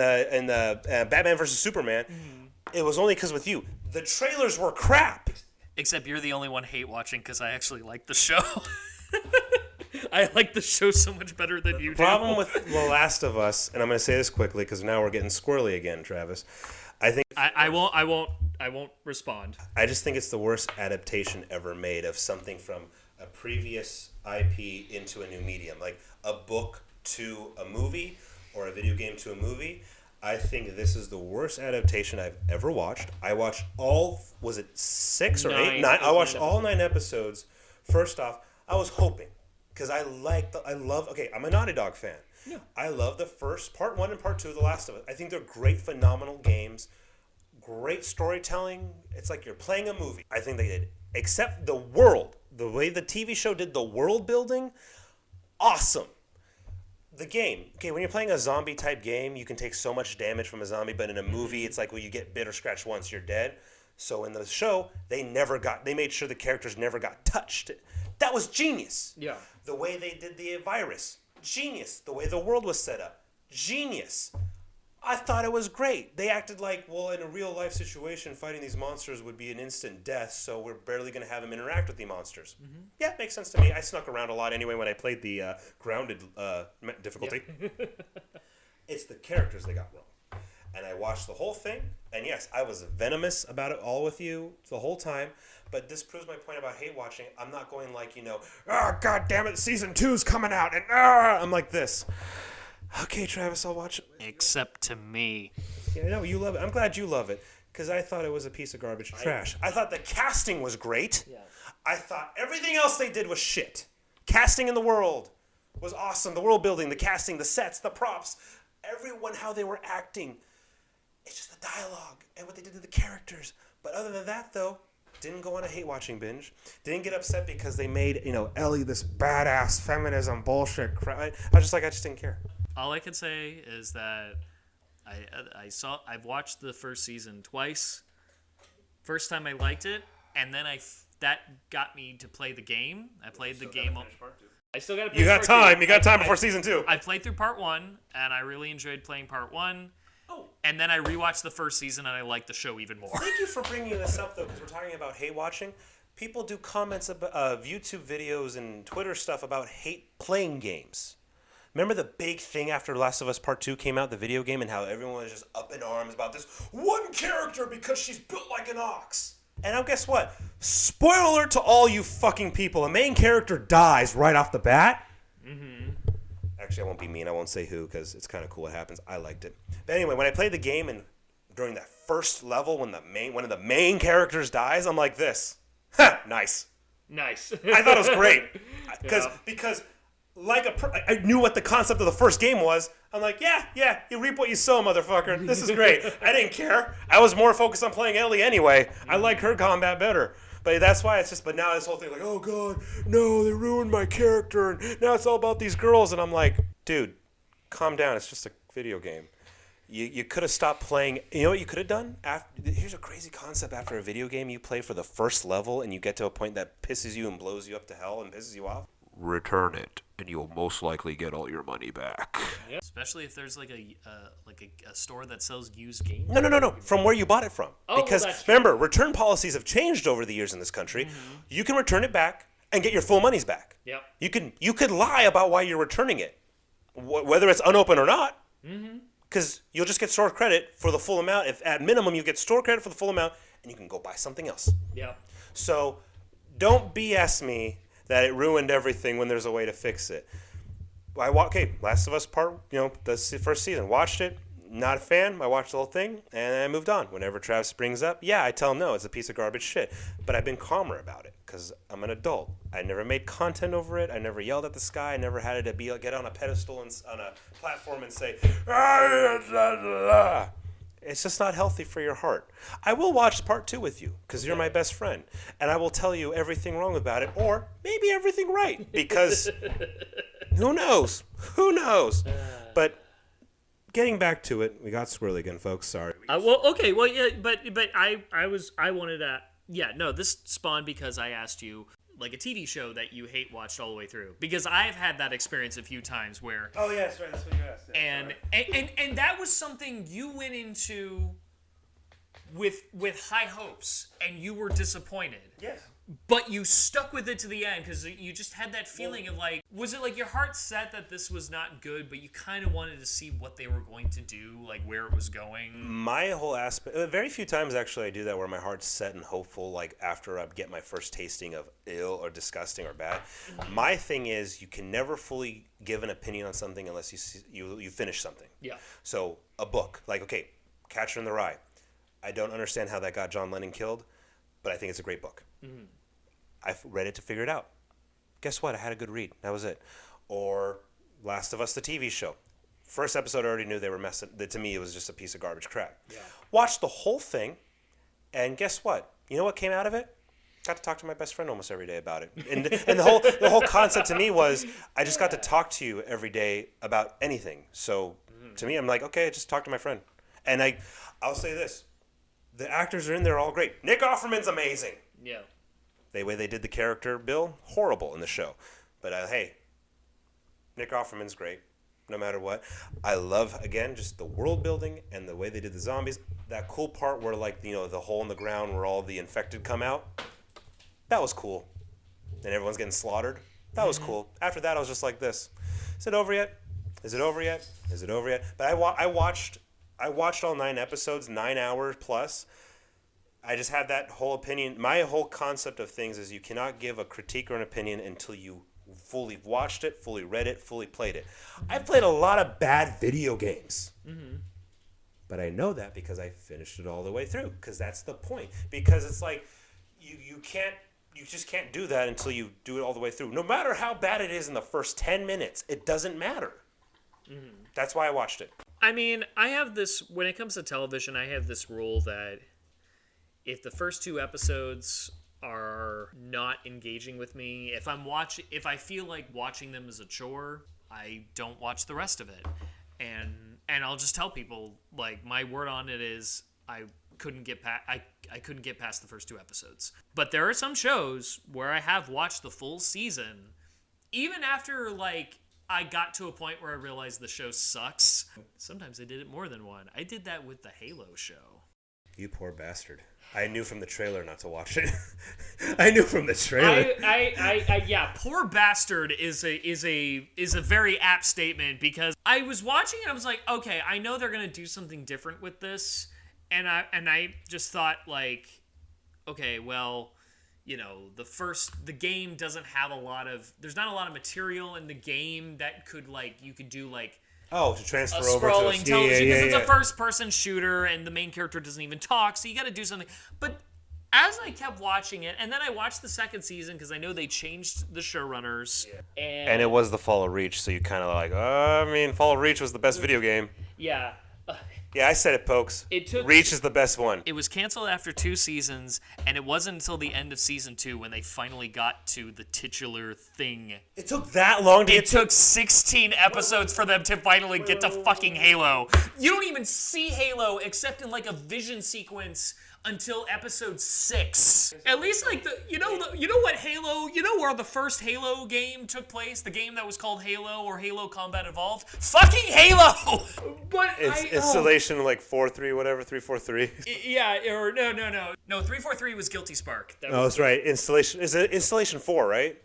the Batman versus Superman, it was only because with you. The trailers were crap. Except you're the only one hate watching because I actually like the show. I like the show so much better than you do. Problem with The Last of Us, and I'm going to say this quickly because now we're getting squirrely again, Travis. I think I won't respond. I just think it's the worst adaptation ever made of something from a previous IP into a new medium, like a book to a movie or a video game to a movie. I think this is the worst adaptation I've ever watched. I watched all, was it 6 or 8? 9. I watched all 9 episodes. First off, I was hoping, because I'm a Naughty Dog fan. Yeah. I love the first part 1 and part 2 of The Last of Us. I think they're great, phenomenal games. Great storytelling. It's like you're playing a movie. I think they did. Except the world. The way the TV show did the world building, awesome. The game. Okay, when you're playing a zombie type game, you can take so much damage from a zombie, but in a movie, it's like, well, you get bit or scratched once, you're dead. So in the show, they made sure the characters never got touched. That was genius. Yeah. The way they did the virus, genius. The way the world was set up, genius. I thought it was great. They acted like, well, in a real life situation, fighting these monsters would be an instant death, so we're barely going to have them interact with the monsters. Mm-hmm. Yeah, it makes sense to me. I snuck around a lot anyway when I played the grounded difficulty. Yeah. It's the characters they got wrong. And I watched the whole thing, and yes, I was venomous about it all with you the whole time, but this proves my point about hate watching. I'm not going like, oh, God damn it, season 2's coming out, and I'm like this. Okay, Travis, I'll watch it. Except to me. Yeah, I know, you love it. I'm glad you love it, because I thought it was a piece of garbage trash. I thought the casting was great. Yeah. I thought everything else they did was shit. Casting in the world was awesome. The world building, the casting, the sets, the props, everyone, how they were acting. It's just the dialogue and what they did to the characters. But other than that, though, didn't go on a hate-watching binge. Didn't get upset because they made, Ellie this badass feminism bullshit crap. I just didn't care. All I can say is that I've watched the first season twice. First time I liked it, and then that got me to play the game. I played the game. I still got to. You got time. You got time before season 2. I played through part 1, and I really enjoyed playing part 1. Oh. And then I rewatched the first season, and I liked the show even more. Thank you for bringing this up, though, because we're talking about hate watching. People do comments of YouTube videos and Twitter stuff about hate playing games. Remember the big thing after Last of Us Part 2 came out, the video game, and how everyone was just up in arms about this one character because she's built like an ox? And now guess what? Spoiler alert to all you fucking people. A main character dies right off the bat. Mm-hmm. Actually, I won't be mean. I won't say who because it's kind of cool what happens. I liked it. But anyway, when I played the game and during that first level when one of the main characters dies, I'm like this. Ha! Nice. Nice. I thought it was great. Because I knew what the concept of the first game was. I'm like, yeah, you reap what you sow, motherfucker. This is great. I didn't care. I was more focused on playing Ellie anyway. I like her combat better. But that's why but now this whole thing, like, oh God, no, they ruined my character, and now it's all about these girls. And I'm like, dude, calm down. It's just a video game. You could have stopped playing. You know what you could have done? Here's a crazy concept. After a video game, you play for the first level, and you get to a point that pisses you and blows you up to hell and pisses you off. Return it, and you'll most likely get all your money back. Yeah. Especially if there's like a store that sells used games. No. From where you bought it from. Oh, because remember, return policies have changed over the years in this country. Mm-hmm. You can return it back and get your full monies back. Yeah. You could lie about why you're returning it, whether it's unopened or not. Mm-hmm. Because you'll just get store credit for the full amount. If at minimum you get store credit for the full amount, and you can go buy something else. Yeah. So don't BS me that it ruined everything when there's a way to fix it. Last of Us the first season, watched it, not a fan. I watched the whole thing, and I moved on. Whenever Travis brings up, yeah, I tell him no, it's a piece of garbage shit. But I've been calmer about it because I'm an adult. I never made content over it. I never yelled at the sky. I never had it to be get on a pedestal and on a platform and say, it's just not healthy for your heart. I will watch part 2 with you because you're my best friend, and I will tell you everything wrong about it, or maybe everything right, because who knows? Who knows? But getting back to it, we got squirrely again, folks. Sorry. I wanted to. Yeah, no, this spawned because I asked you like a TV show that you hate watched all the way through, because I've had that experience a few times where. Oh yes, right. That's what you asked. Yeah, and that was something you went into with high hopes, and you were disappointed. Yes. But you stuck with it to the end because you just had that feeling of like, was it like your heart set that this was not good, but you kind of wanted to see what they were going to do, like where it was going? My whole aspect, very few times actually I do that where my heart's set and hopeful, like after I get my first tasting of ill or disgusting or bad. My thing is you can never fully give an opinion on something unless you finish something. Yeah. So a book, like, okay, Catcher in the Rye. I don't understand how that got John Lennon killed, but I think it's a great book. Mm-hmm. I've read it to figure it out. Guess what? I had a good read. That was it. Or Last of Us, the TV show. First episode, I already knew they were messing. To me, it was just a piece of garbage crap. Yeah. Watched the whole thing, and guess what? You know what came out of it? Got to talk to my best friend almost every day about it. And the whole concept to me was I just got to talk to you every day about anything. So to me, I'm like, okay, just talk to my friend. And I'll say this. The actors are in there all great. Nick Offerman's amazing. Yeah. The way they did the character, Bill, horrible in the show. But hey, Nick Offerman's great, no matter what. I love, again, just the world building and the way they did the zombies. That cool part where, like, the hole in the ground where all the infected come out. That was cool. And everyone's getting slaughtered. That was cool. After that, I was just like this. Is it over yet? Is it over yet? Is it over yet? But I watched all 9 episodes, 9 hours plus. I just have that whole opinion. My whole concept of things is you cannot give a critique or an opinion until you fully watched it, fully read it, fully played it. I've played a lot of bad video games. Mm-hmm. But I know that because I finished it all the way through. Because that's the point. Because it's like you just can't do that until you do it all the way through. No matter how bad it is in the first 10 minutes, it doesn't matter. Mm-hmm. That's why I watched it. I mean, I have this, when it comes to television, I have this rule that if the first 2 episodes are not engaging with me, if I feel like watching them is a chore, I don't watch the rest of it. And I'll just tell people, like, my word on it is I couldn't get past the first 2 episodes. But there are some shows where I have watched the full season, even after, like, I got to a point where I realized the show sucks. Sometimes I did it more than one. I did that with the Halo show. You poor bastard. I knew from the trailer not to watch it. I knew from the trailer. Yeah, poor bastard is a very apt statement, because I was watching it and I was like, okay, I know they're gonna do something different with this, and I just thought, like, okay, well, the game doesn't have there's not a lot of material in the game that could, like, you could do, like, to transfer a over to scrolling television, because it's a first-person shooter and the main character doesn't even talk, so you got to do something. But as I kept watching it, and then I watched the second season because I know they changed the showrunners, and it was the Fall of Reach, so you kind of like, Fall of Reach was the best video game. Yeah. Yeah, I said it, folks. Reach is the best one. It was canceled after 2 seasons, and it wasn't until the end of season 2 when they finally got to the titular thing. It took that long to It took 16 episodes for them to finally get to fucking Halo. You don't even see Halo except in, like, a vision sequence until episode 6. At least, like, what Halo, where the first Halo game took place? The game that was called Halo or Halo Combat Evolved? Fucking Halo! But installation like 4.3, whatever, 3.43. Yeah, or no. No, 3.43 was Guilty Spark. That's right. Installation, is it installation 4, right?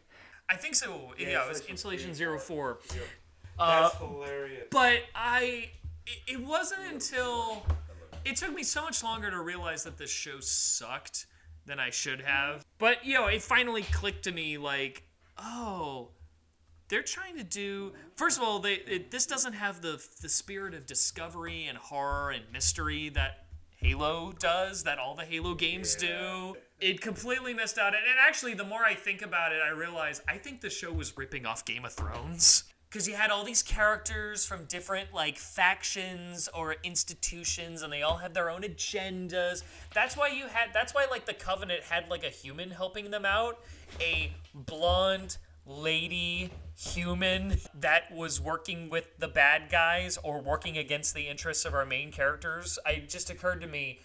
I think so. Yeah, it was installation 04. That's hilarious. But it wasn't until... It took me so much longer to realize that this show sucked than I should have. But, it finally clicked to me, like, oh, they're trying to do. First of all, this doesn't have the spirit of discovery and horror and mystery that Halo does, that all the Halo games do. It completely missed out. And actually, the more I think about it, I realize I think the show was ripping off Game of Thrones. Because you had all these characters from different, like, factions or institutions, and they all had their own agendas. That's why, like, the Covenant had, like, a human helping them out. A blonde lady human that was working with the bad guys or working against the interests of our main characters. It just occurred to me,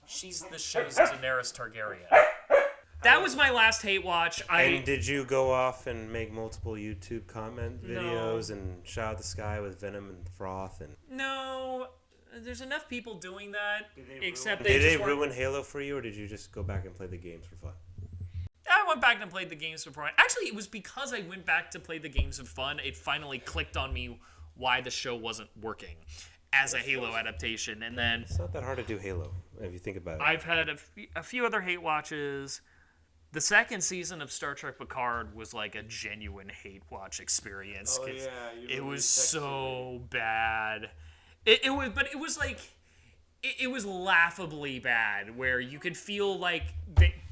she's the show's Daenerys Targaryen. That was my last hate watch. And did you go off and make multiple YouTube comment videos and shout at the sky with venom and froth? And no, there's enough people doing that. Did they ruin Halo for you, or did you just go back and play the games for fun? I went back and played the games for fun. Actually, it was because I went back to play the games for fun, it finally clicked on me why the show wasn't working as a Halo adaptation. And then it's not that hard to do Halo if you think about it. I've had a few other hate watches. The second season of Star Trek Picard was like a genuine hate watch experience. Oh yeah, it was so bad. It was laughably bad, where you could feel like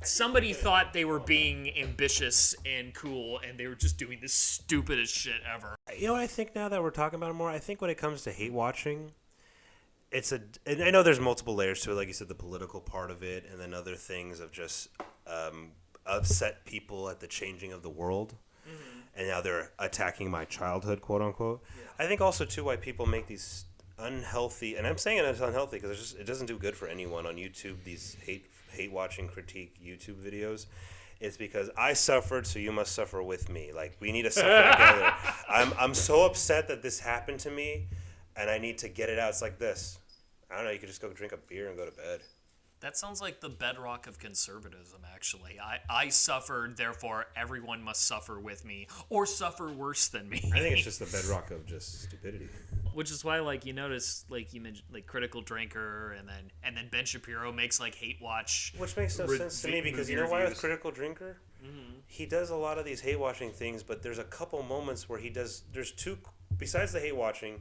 somebody thought they were being ambitious and cool, and they were just doing the stupidest shit ever. You know what I think now that we're talking about it more? I think when it comes to hate watching, and I know there's multiple layers to it, like you said, the political part of it, and then other things of just upset people at the changing of the world. Mm-hmm. And now they're attacking my childhood, quote unquote. Yeah. I think also, too, why people make these unhealthy, and I'm saying it's unhealthy because it doesn't do good for anyone on YouTube, these hate watching critique YouTube videos. It's because I suffered, so you must suffer with me. Like, we need to suffer together. I'm so upset that this happened to me, and I need to get it out. It's like this. I don't know, you could just go drink a beer and go to bed. That sounds like the bedrock of conservatism, actually. I suffered, therefore everyone must suffer with me, or suffer worse than me. I think it's just the bedrock of just stupidity. Which is why, like, you notice, like, you mentioned, like, Critical Drinker, and then Ben Shapiro makes, like, hate watch. Which makes no sense to me, because you know why with Critical Drinker? Mm-hmm. He does a lot of these hate watching things, but there's a couple moments where there's two, besides the hate watching,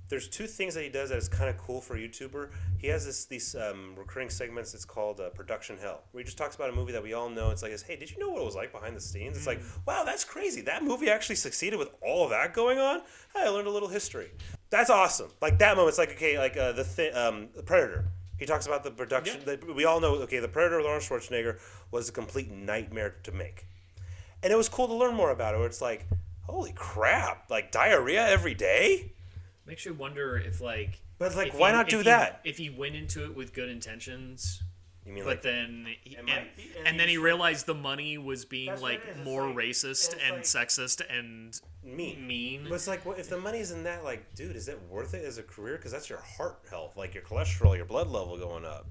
there's two things that he does that is kind of cool for a YouTuber. He has these recurring segments. It's called Production Hell, where he just talks about a movie that we all know. It's like, hey, did you know what it was like behind the scenes? It's like, wow, that's crazy. That movie actually succeeded with all of that going on? Hey, I learned a little history. That's awesome. Like that moment, it's like, okay, like the Predator. He talks about the production. Yeah. We all know, okay, the Predator with Arnold Schwarzenegger was a complete nightmare to make. And it was cool to learn more about it, where it's like, holy crap, like diarrhea every day? Makes you wonder if, like... But, like, why not do that? If he went into it with good intentions, you mean, but like, then... And then he realized the money was being, like, more racist and sexist and mean. But it's like, well, if the money's in that, like, dude, is it worth it as a career? Because that's your heart health, like your cholesterol, your blood level going up.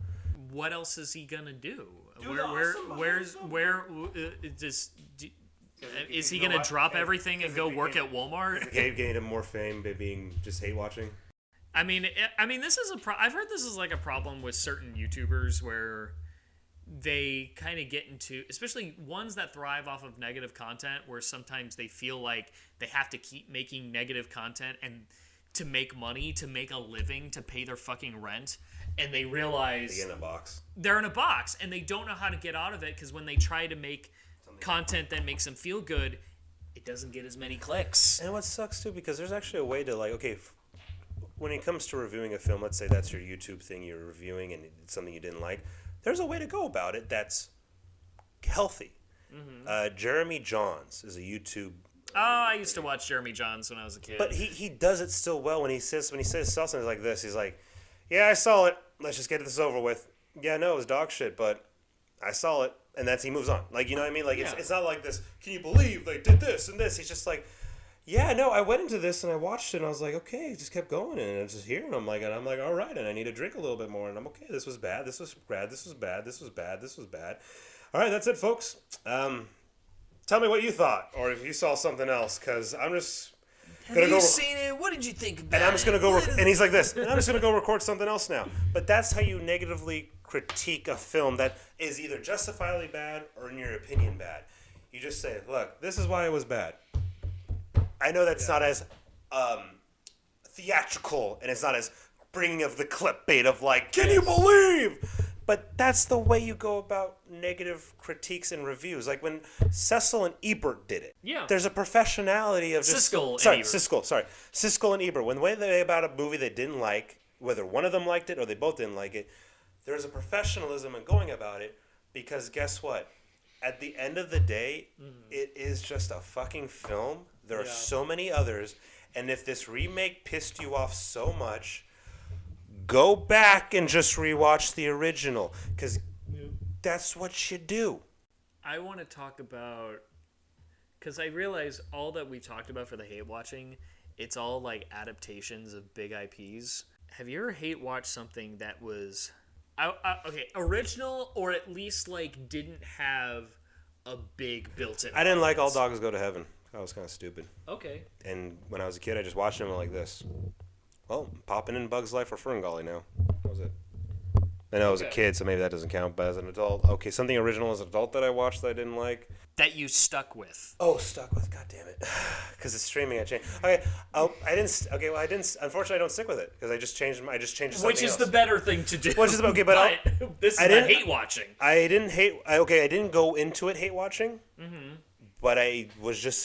What else is he gonna do? Is he gonna drop everything and go work at Walmart? Gain him more fame by being just hate watching. I mean, this is I've heard this is like a problem with certain YouTubers where they kind of get into, especially ones that thrive off of negative content, where sometimes they feel like they have to keep making negative content and to make money, to make a living, to pay their fucking rent, and they realize they get in a box. They're in a box, and they don't know how to get out of it, because when they try to make content that makes them feel good, it doesn't get as many clicks. And what sucks too, because there's actually a way to, like, okay, when it comes to reviewing a film, let's say that's your YouTube thing you're reviewing and it's something you didn't like, there's a way to go about it that's healthy. Mm-hmm. Jeremy Johns is a YouTube. I used to watch Jeremy Johns when I was a kid. But he does it still well when he says something like this. He's like, yeah, I saw it. Let's just get this over with. Yeah, no, it was dog shit, but I saw it. And he moves on. Like, you know what I mean? Like, it's not like this, can you believe they did this and this? He's just like, yeah, no, I went into this and I watched it and I was like, okay, just kept going and it's just here. And I'm like, all right, and I need to drink a little bit more. And I'm okay, this was bad, this was bad, this was bad, this was bad, this was bad. All right, that's it, folks. Tell me what you thought, or if you saw something else, because I'm just Have you seen it? What did you think about it? And I'm just going to go, and he's like this, and I'm just going to go record something else now. But that's how you negatively critique a film that is either justifiably bad or, in your opinion, bad. You just say, look, this is why it was bad. I know that's not as theatrical, and it's not as bringing of the clickbait of like, can you believe? But that's the way you go about negative critiques and reviews. Like when Cecil and Ebert did it. Yeah. There's a professionality of just... Siskel and Ebert. When the way they about a movie they didn't like, whether one of them liked it or they both didn't like it, there's a professionalism in going about it, because guess what? At the end of the day, it is just a fucking film. There are so many others, and if this remake pissed you off so much, go back and just rewatch the original, because that's what you do. I want to talk about, because I realize all that we talked about for the hate watching, it's all like adaptations of big IPs. Have you ever hate watched something that was original, or at least like didn't have a big built-in? I didn't like All Dogs Go to Heaven. That was kind of stupid. Okay. And when I was a kid, I just watched them like this. Well, popping in Bug's Life or Ferngully now. That was it. I know I was a kid, so maybe that doesn't count, but as an adult, okay, something original as an adult that I watched that I didn't like. That you stuck with. Oh, stuck with, god damn it. Because it's streaming, I changed. Okay, unfortunately I don't stick with it, because I just changed something else. Which is the better thing to do. Which is, okay, but this is the hate watching. I didn't go into it hate watching, but I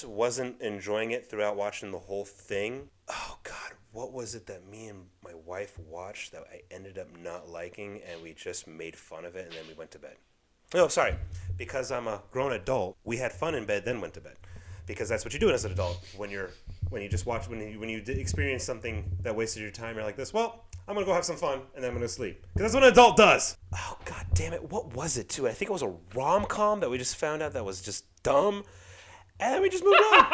wasn't enjoying it throughout watching the whole thing. Oh, God. What was it that me and my wife watched that I ended up not liking, and we just made fun of it, and then we went to bed? Oh, sorry. Because I'm a grown adult, we had fun in bed, then went to bed. Because that's what you do as an adult. When you experience something that wasted your time, you're like this, well, I'm going to go have some fun, and then I'm going to sleep. Because that's what an adult does. Oh, god damn it. What was it, too? I think it was a rom-com that we just found out that was just dumb. And then we just moved on.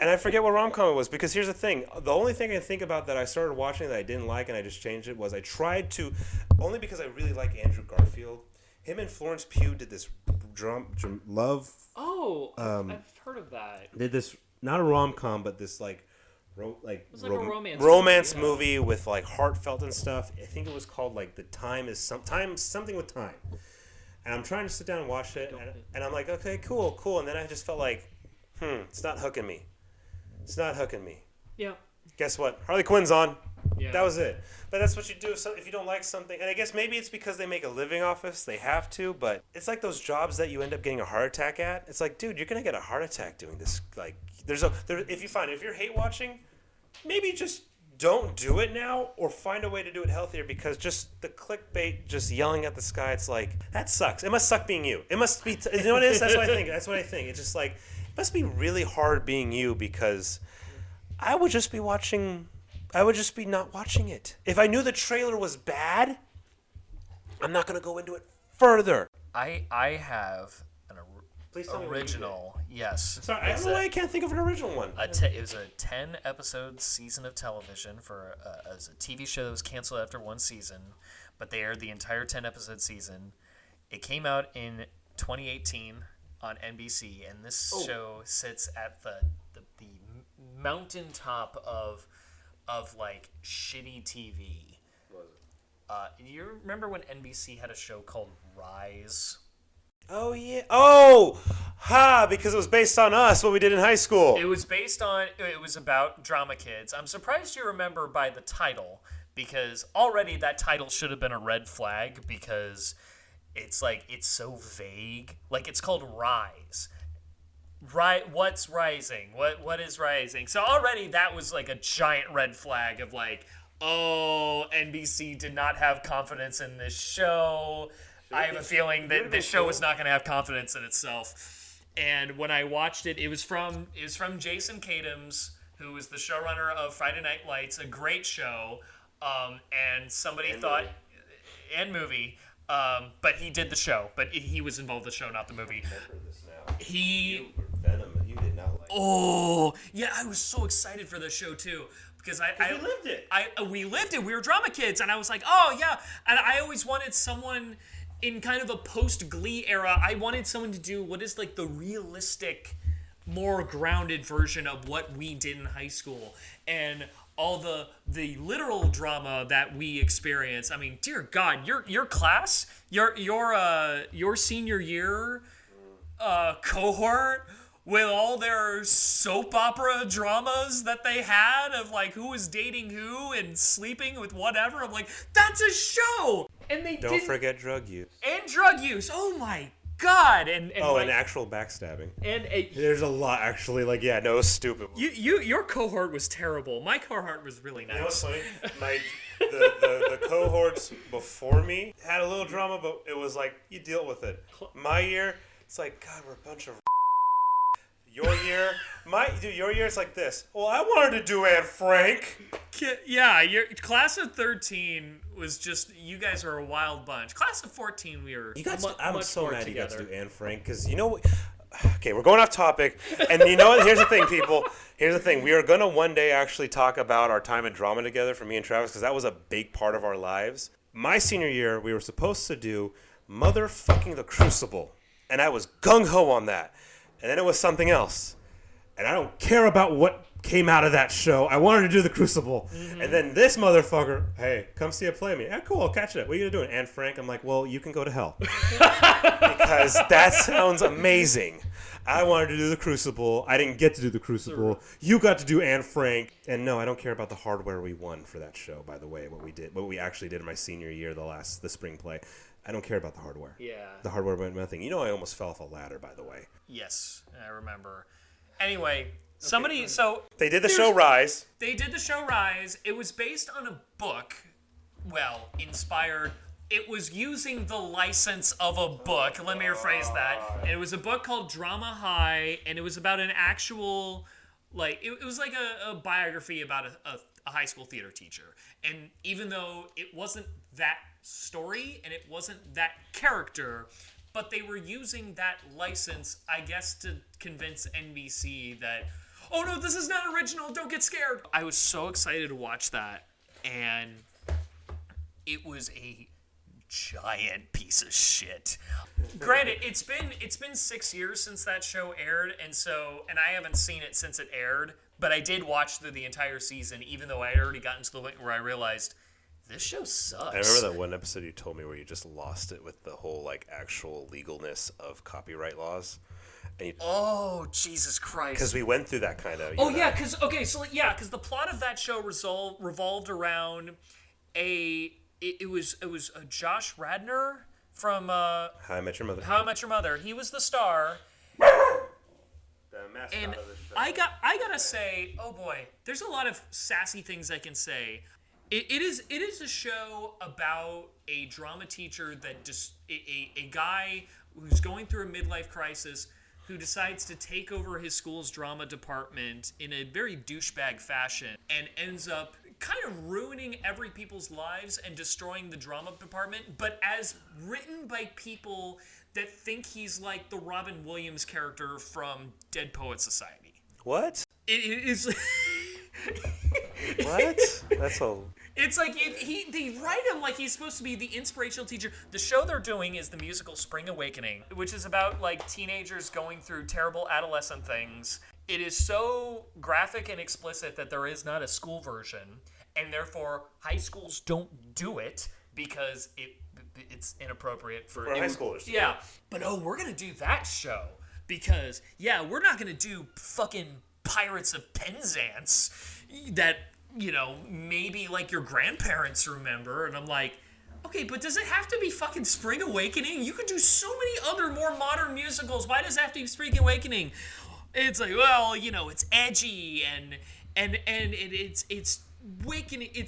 And I forget what rom-com it was, because here's the thing. The only thing I think about that I started watching that I didn't like and I just changed it was I tried to, only because I really like Andrew Garfield. Him and Florence Pugh did this love. Oh, I've heard of that. Did this, not a rom-com, but this like a romance movie with like heartfelt and stuff. I think it was called like something with time. And I'm trying to sit down and watch it, and I'm like, okay, cool. And then I just felt like, it's not hooking me. Yeah. Guess what? Harley Quinn's on. Yeah. That was it. But that's what you do if you don't like something. And I guess maybe it's because they make a living off us. They have to. But it's like those jobs that you end up getting a heart attack at. It's like, dude, you're going to get a heart attack doing this. Like, if you're hate watching, maybe just don't do it now, or find a way to do it healthier, because just the clickbait, just yelling at the sky, it's like, that sucks. It must suck being you. It must be, you know what it is? That's what I think. It's just like, it must be really hard being you, because I would just be not watching it. If I knew the trailer was bad, I'm not going to go into it further. I have an original, yes. Sorry, I don't know why I can't think of an original one. It was a 10-episode season of television as a TV show that was canceled after one season, but they aired the entire 10-episode season. It came out in 2018 on NBC, and this show sits at the mountaintop of like shitty TV. What was it? You remember when NBC had a show called Rise? Oh, yeah. Oh! Because it was based on us, what we did in high school. It was about drama kids. I'm surprised you remember by the title, because already that title should have been a red flag, because it's so vague. Like, it's called Rise. What's rising? What is rising? So already that was like a giant red flag of like, oh, NBC did not have confidence in this show. I have a feeling that this show is not going to have confidence in itself. And when I watched it, it was from Jason Katims, who was the showrunner of Friday Night Lights, a great show. And somebody thought, and movie, but he did the show, but he was involved in the show, not the movie. You did not like it. Oh, yeah, I was so excited for this show too. Because we lived it. We lived it. We were drama kids, and I was like, oh yeah. And I always wanted someone in kind of a post-Glee era. I wanted someone to do what is like the realistic, more grounded version of what we did in high school, and all the literal drama that we experienced. I mean, dear God, your class, your senior year cohort with all their soap opera dramas that they had of like who was dating who and sleeping with whatever. I'm like, that's a show. And they Don't forget drug use. And drug use. Oh my God. And actual backstabbing. And there's a lot actually. Like, yeah, no, it was stupid. Your cohort was terrible. My cohort was really nice. You know what's funny? The cohorts before me had a little drama, but it was like you deal with it. My year, it's like, God, we're a bunch of. Your year, your year is like this. Well, I wanted to do Anne Frank. Yeah, your class of 13 was just, you guys are a wild bunch. Class of 14, we were I'm so mad together. you got to do Anne Frank, because you know what? Okay, we're going off topic. And you know what? Here's the thing, people. Here's the thing. We are going to one day actually talk about our time in drama together for me and Travis, because that was a big part of our lives. My senior year, we were supposed to do Motherfucking the Crucible. And I was gung-ho on that. And then it was something else. And I don't care about what came out of that show. I wanted to do The Crucible. Mm-hmm. And then this motherfucker, hey, come see it play me. Yeah, cool, I'll catch it. What are you going to do? Anne Frank? I'm like, well, you can go to hell. Because that sounds amazing. I wanted to do The Crucible. I didn't get to do The Crucible. You got to do Anne Frank. And no, I don't care about the hardware we won for that show, by the way, what we actually did in my senior year, the spring play. I don't care about the hardware. Yeah. The hardware meant nothing. You know, I almost fell off a ladder, by the way. Yes, I remember. Anyway, they did the show Rise. They did the show Rise. It was based on a book, inspired. It was using the license of a book. Let me rephrase that. And it was a book called Drama High, and it was about an actual, it was like a biography about a high school theater teacher. And even though it wasn't that story and it wasn't that character, but they were using that license, I guess, to convince NBC that, oh no, this is not original, don't get scared. I was so excited to watch that, and it was a giant piece of shit. Granted, it's been 6 years since that show aired, and I haven't seen it since it aired, but I did watch through the entire season, even though I had already gotten to the point where I realized this show sucks. I remember that one episode you told me where you just lost it with the whole actual legalness of copyright laws. And oh, Jesus Christ! Because we went through that kind of. Because the plot of that show revolved around it was a Josh Radnor from How I Met Your Mother. How I Met Your Mother. He was the star. And I gotta say, oh boy, there's a lot of sassy things I can say. It is a show about a drama teacher that just a guy who's going through a midlife crisis who decides to take over his school's drama department in a very douchebag fashion and ends up kind of ruining every people's lives and destroying the drama department, but as written by people that think he's like the Robin Williams character from Dead Poets Society. What? It is. What? That's a. It's like they write him like he's supposed to be the inspirational teacher. The show they're doing is the musical Spring Awakening, which is about teenagers going through terrible adolescent things. It is so graphic and explicit that there is not a school version, and therefore high schools don't do it because it's inappropriate for high schoolers. Yeah, but we're gonna do that show because we're not gonna do fucking Pirates of Penzance that maybe your grandparents remember. And I'm like, okay, but does it have to be fucking Spring Awakening? You could do so many other more modern musicals. Why does it have to be Spring Awakening? It's like, well, it's edgy and it's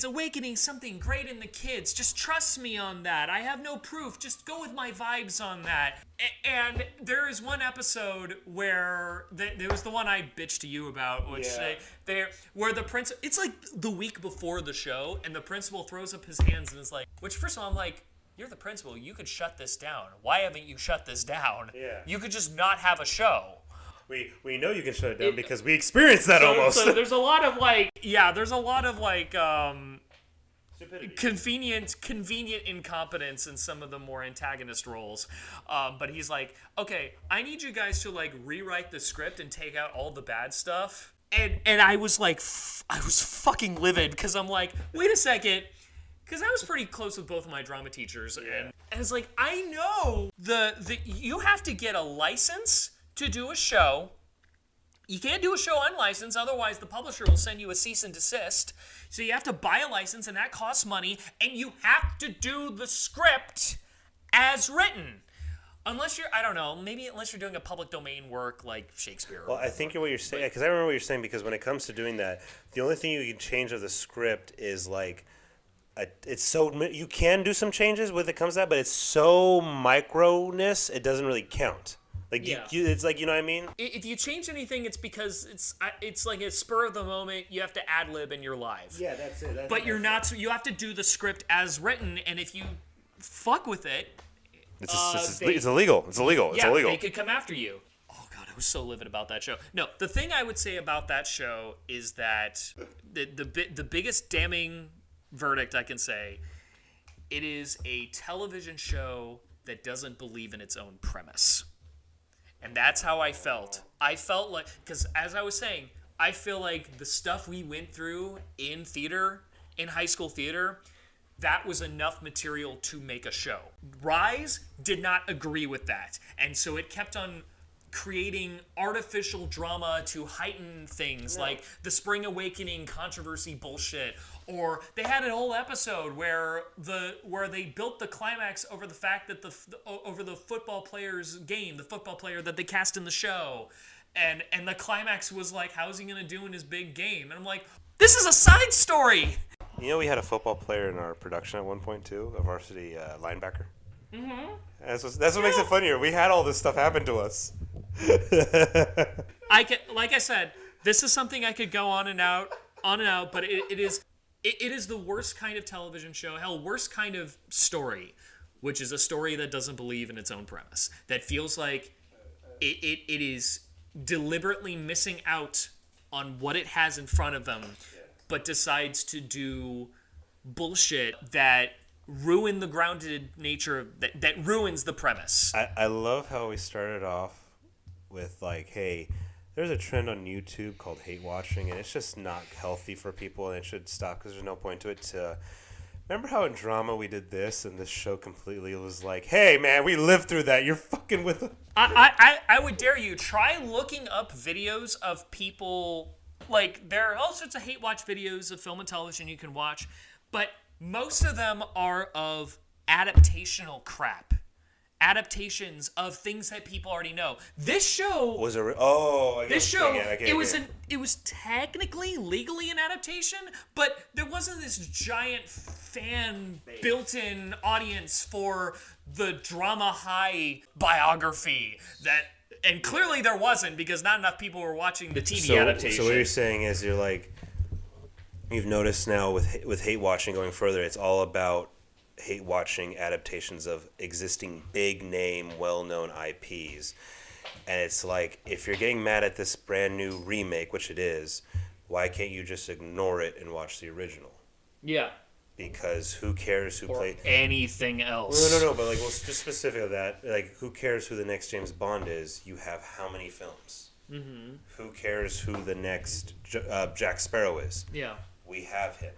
awakening something great in the kids. Just trust me on that. I have no proof. Just go with my vibes on that. And there is one episode where there was the one I bitched to you about, which where the principal, it's like the week before the show, and the principal throws up his hands and is like, which first of all, I'm like, you're the principal. You could shut this down. Why haven't you shut this down? Yeah. You could just not have a show. We know you can shut it down because we experienced that almost. So there's a lot of convenient incompetence in some of the more antagonist roles. But he's like, okay, I need you guys to rewrite the script and take out all the bad stuff. And I was like, I was fucking livid because I'm like, wait a second. Because I was pretty close with both of my drama teachers. And I was like, I know you have to get a license to do a show, You can't do a show unlicensed, otherwise the publisher will send you a cease and desist. So you have to buy a license, and that costs money, and you have to do the script as written. Unless you're, I don't know, maybe unless you're doing a public domain work like Shakespeare. Well, I think what you're saying, because I remember what you're saying, because when it comes to doing that, the only thing you can change of the script is like, it's so, you can do some changes when it comes to that, but it's so microness, it doesn't really count. Like, Yeah. it's like, you know what I mean? If you change anything, it's because it's like a spur of the moment. You have to ad lib and you're live. Yeah, that's it. But you're not. You have to do the script as written, and if you fuck with it, It's illegal. It's illegal. It's illegal. They could come after you. Oh god, I was so livid about that show. No, the thing I would say about that show is that the biggest damning verdict I can say, it is a television show that doesn't believe in its own premise. And that's how I felt. I felt like, because as I was saying, I feel like the stuff we went through in theater, in high school theater, that was enough material to make a show. Rise did not agree with that. And so it kept on creating artificial drama to heighten things like the Spring Awakening controversy bullshit. Or they had an whole episode where they built the climax over the fact that over the football player's game, the football player that they cast in the show. And the climax was like, how's he going to do in his big game? And I'm like, this is a side story! You know, we had a football player in our production at one point, too, a varsity linebacker. Mm-hmm. That's what makes it funnier. We had all this stuff happen to us. Like I said, this is something I could go on and out, but it is the worst kind of television show, hell, worst kind of story, which is a story that doesn't believe in its own premise, that feels like it is deliberately missing out on what it has in front of them, but decides to do bullshit that ruin the grounded nature, that ruins the premise. I love how we started off with like, hey, there's a trend on YouTube called hate watching, and it's just not healthy for people, and it should stop because there's no point to it. Remember how in drama we did this, and this show completely was like, hey, man, we lived through that. You're fucking with them. I would dare you, try looking up videos of people, like, there are all sorts of hate watch videos of film and television you can watch, but most of them are of adaptational crap. Adaptations of things that people already know. This show was a it was technically legally an adaptation, but there wasn't this giant fan built-in audience for the drama high biography that, and clearly there wasn't, because not enough people were watching the TV adaptation. So what you're saying is you've noticed now with hate watching going further, it's all about hate watching adaptations of existing big name, well-known IPs. And it's like, if you're getting mad at this brand new remake, which it is, why can't you just ignore it and watch the original? Yeah. Because who cares who played anything else? No, but like, well, just specific of that, like, who cares who the next James Bond is? You have how many films? Mm-hmm. Who cares who the next Jack Sparrow is? Yeah. We have him.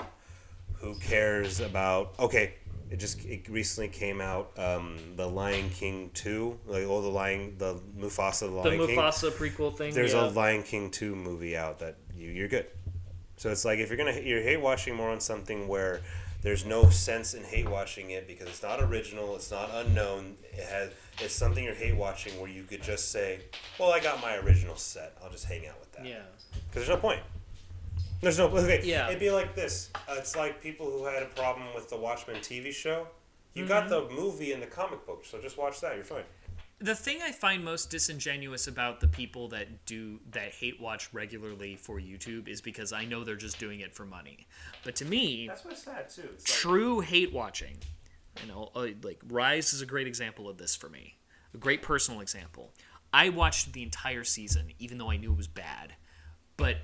Who cares about? Okay. It recently came out, The Lion King 2, like the Mufasa The Lion King. The Mufasa prequel thing. There's a Lion King 2 movie out that you're good. So it's like, if you're hate watching more on something where there's no sense in hate watching it because it's not original, it's not unknown, it's something you're hate watching where you could just say, well, I got my original set, I'll just hang out with that. Yeah. Because there's no point. There's no. Okay, yeah. It'd be like this. It's like people who had a problem with the Watchmen TV show. You got the movie and the comic book, so just watch that. You're fine. The thing I find most disingenuous about the people that hate watch regularly for YouTube is because I know they're just doing it for money. But to me, that's what's sad too. It's true hate watching, like Rise is a great example of this for me. A great personal example. I watched the entire season, even though I knew it was bad. But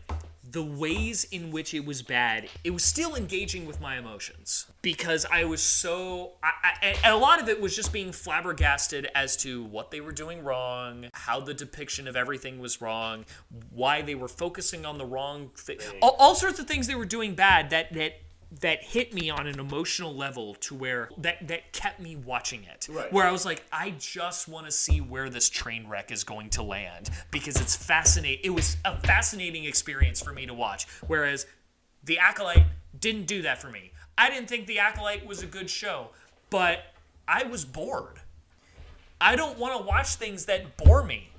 the ways in which it was bad, it was still engaging with my emotions. Because I was so... and a lot of it was just being flabbergasted as to what they were doing wrong, how the depiction of everything was wrong, why they were focusing on the wrong thing. All sorts of things they were doing bad that that hit me on an emotional level to where that kept me watching it. Right. Where I was like, I just want to see where this train wreck is going to land because it's fascinating. It was a fascinating experience for me to watch. Whereas The Acolyte didn't do that for me. I didn't think The Acolyte was a good show, but I was bored. I don't want to watch things that bore me.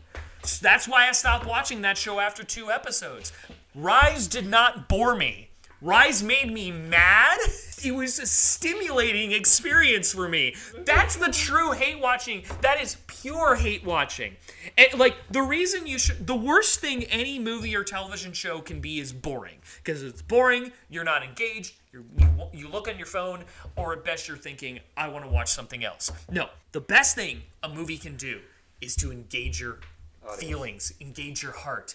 So that's why I stopped watching that show after 2 episodes. Rise did not bore me. Rise made me mad. It was a stimulating experience for me. That's the true hate watching. That is pure hate watching. And like the worst thing any movie or television show can be is boring. Because it's boring, you're not engaged, you look on your phone, or at best you're thinking, I want to watch something else. No, the best thing a movie can do is to engage your feelings, engage your heart.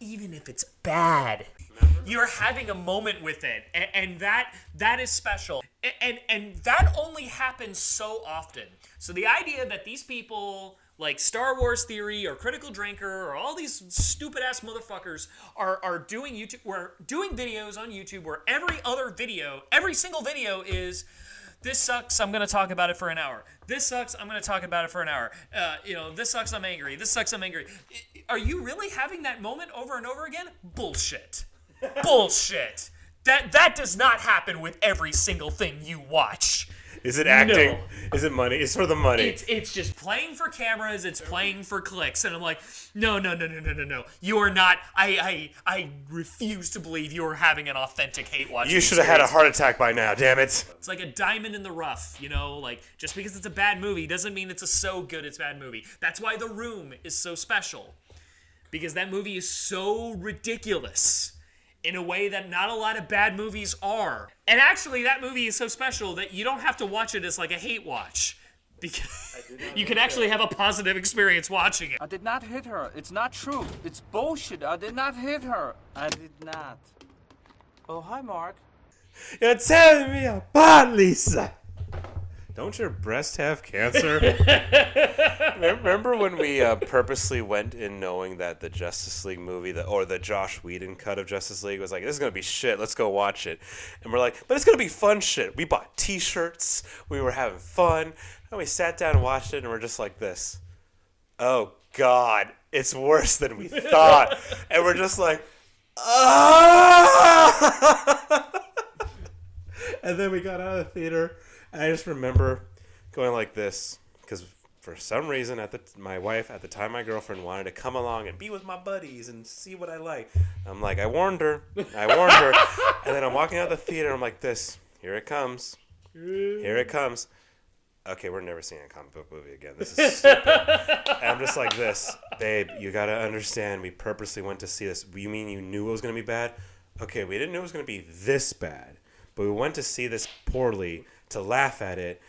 Even if it's bad, you're having a moment with it, and that is special, and that only happens so often. So the idea that these people like Star Wars Theory or Critical Drinker or all these stupid ass motherfuckers are doing videos on YouTube where every single video is, this sucks, I'm going to talk about it for an hour. This sucks, I'm going to talk about it for an hour. This sucks, I'm angry. This sucks, I'm angry. Are you really having that moment over and over again? Bullshit. Bullshit. That does not happen with every single thing you watch. Is it acting? No. Is it money? It's for the money. It's just playing for cameras. It's playing for clicks. And I'm like, no. You are not. I refuse to believe you are having an authentic hate watching. You should have had a heart attack by now. Damn it. It's like a diamond in the rough. Like just because it's a bad movie doesn't mean it's so good it's a bad movie. That's why The Room is so special, because that movie is so ridiculous in a way that not a lot of bad movies are. And actually, that movie is so special that you don't have to watch it as like a hate watch, because you can actually have a positive experience watching it. I did not hit her. It's not true. It's bullshit. I did not hit her. I did not. Oh, hi, Mark. You're tearing me apart, Lisa. Don't your breasts have cancer? Remember when we purposely went in knowing that the Justice League movie, or the Josh Whedon cut of Justice League, was like, this is going to be shit, let's go watch it. And we're like, but it's going to be fun shit. We bought t-shirts, we were having fun, and we sat down and watched it, and we're just like this. Oh, God, it's worse than we thought. And we're just like, ah! And then we got out of the theater, and I just remember going like this, because for some reason, my wife, at the time my girlfriend, wanted to come along and be with my buddies and see what I like. I'm like, I warned her. And then I'm walking out of the theater, and I'm like this. Here it comes. Here it comes. Okay, we're never seeing a comic book movie again. This is stupid. And I'm just like this. Babe, you got to understand, we purposely went to see this. You mean you knew it was going to be bad? Okay, we didn't know it was going to be this bad. But we went to see this poorly to laugh at it,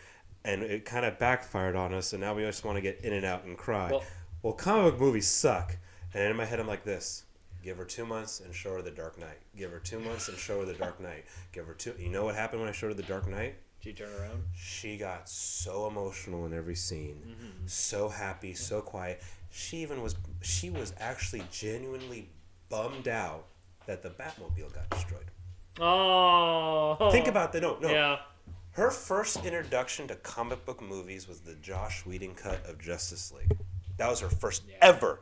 and it kind of backfired on us, and now we just want to get in and out and cry. Well, comic book movies suck. And in my head, I'm like this. Give her 2 months and show her The Dark Knight. Give her 2 months and show her The Dark Knight. Give her You know what happened when I showed her The Dark Knight? Did you turn around? She got so emotional in every scene. Mm-hmm. So happy, so quiet. She was actually genuinely bummed out that the Batmobile got destroyed. Oh. Think about that. No. Yeah. Her first introduction to comic book movies was the Josh Whedon cut of Justice League. That was her first ever.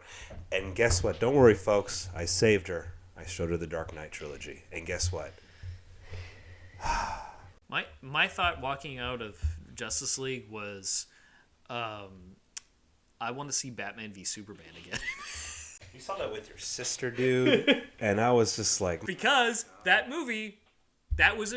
And guess what? Don't worry, folks. I saved her. I showed her the Dark Knight trilogy. And guess what? My thought walking out of Justice League was, I want to see Batman v Superman again. You saw that with your sister, dude. And I was just like, because that movie, that was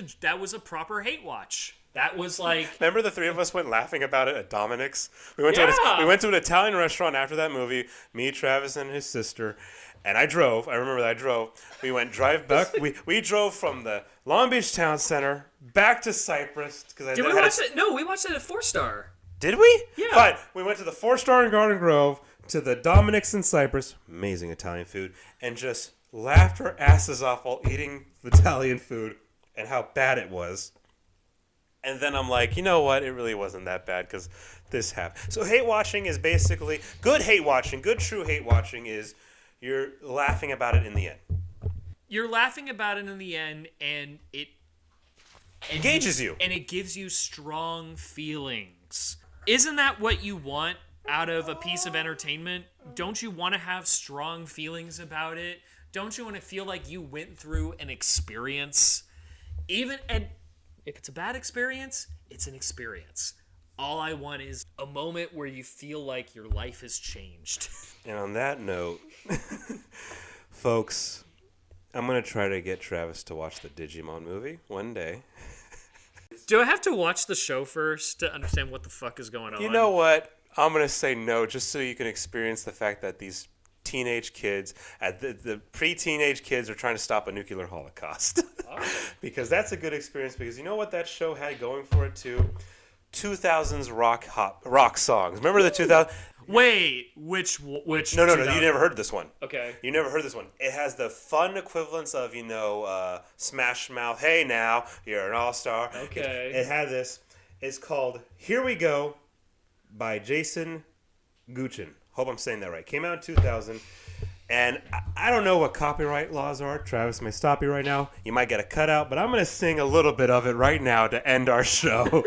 a proper hate watch. That was like, remember the three of us went laughing about it at Dominic's? We went to an Italian restaurant after that movie, me, Travis, and his sister. And I remember that I drove. We went drive back. we drove from the Long Beach Town Center back to Cyprus. Did we watch it? No, we watched it at 4-star. Did we? Yeah. Fine. We went to the 4-star in Garden Grove, to the Dominic's in Cyprus, amazing Italian food, and just laughed our asses off while eating Italian food and how bad it was. And then I'm like, you know what? It really wasn't that bad because this happened. So hate watching is basically, good true hate watching is you're laughing about it in the end. You're laughing about it in the end, and engages you. And it gives you strong feelings. Isn't that what you want out of a piece of entertainment? Don't you want to have strong feelings about it? Don't you want to feel like you went through an experience? And if it's a bad experience, it's an experience. All I want is a moment where you feel like your life has changed. And on that note, folks, I'm going to try to get Travis to watch the Digimon movie one day. Do I have to watch the show first to understand what the fuck is going on? You know what? I'm going to say no, just so you can experience the fact that these teenage kids, the pre-teenage kids, are trying to stop a nuclear holocaust. Because that's a good experience, because you know what that show had going for it too? 2000s rock songs. Remember the 2000s? Wait, which? No, you never heard this one. Okay. You never heard this one. It has the fun equivalents of, Smash Mouth, Hey Now, You're an All-Star. Okay. It had this. It's called Here We Go by Jason Guchin. Hope I'm saying that right. Came out in 2000. And I don't know what copyright laws are. Travis may stop you right now. You might get a cutout, but I'm going to sing a little bit of it right now to end our show.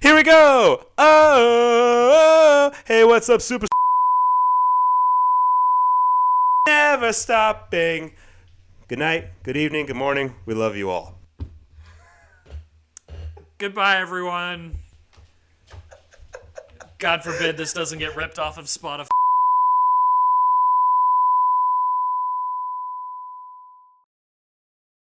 Here we go. Oh, hey, what's up, super? Never stopping. Good night, good evening, good morning. We love you all. Goodbye, everyone. God forbid this doesn't get ripped off of Spotify.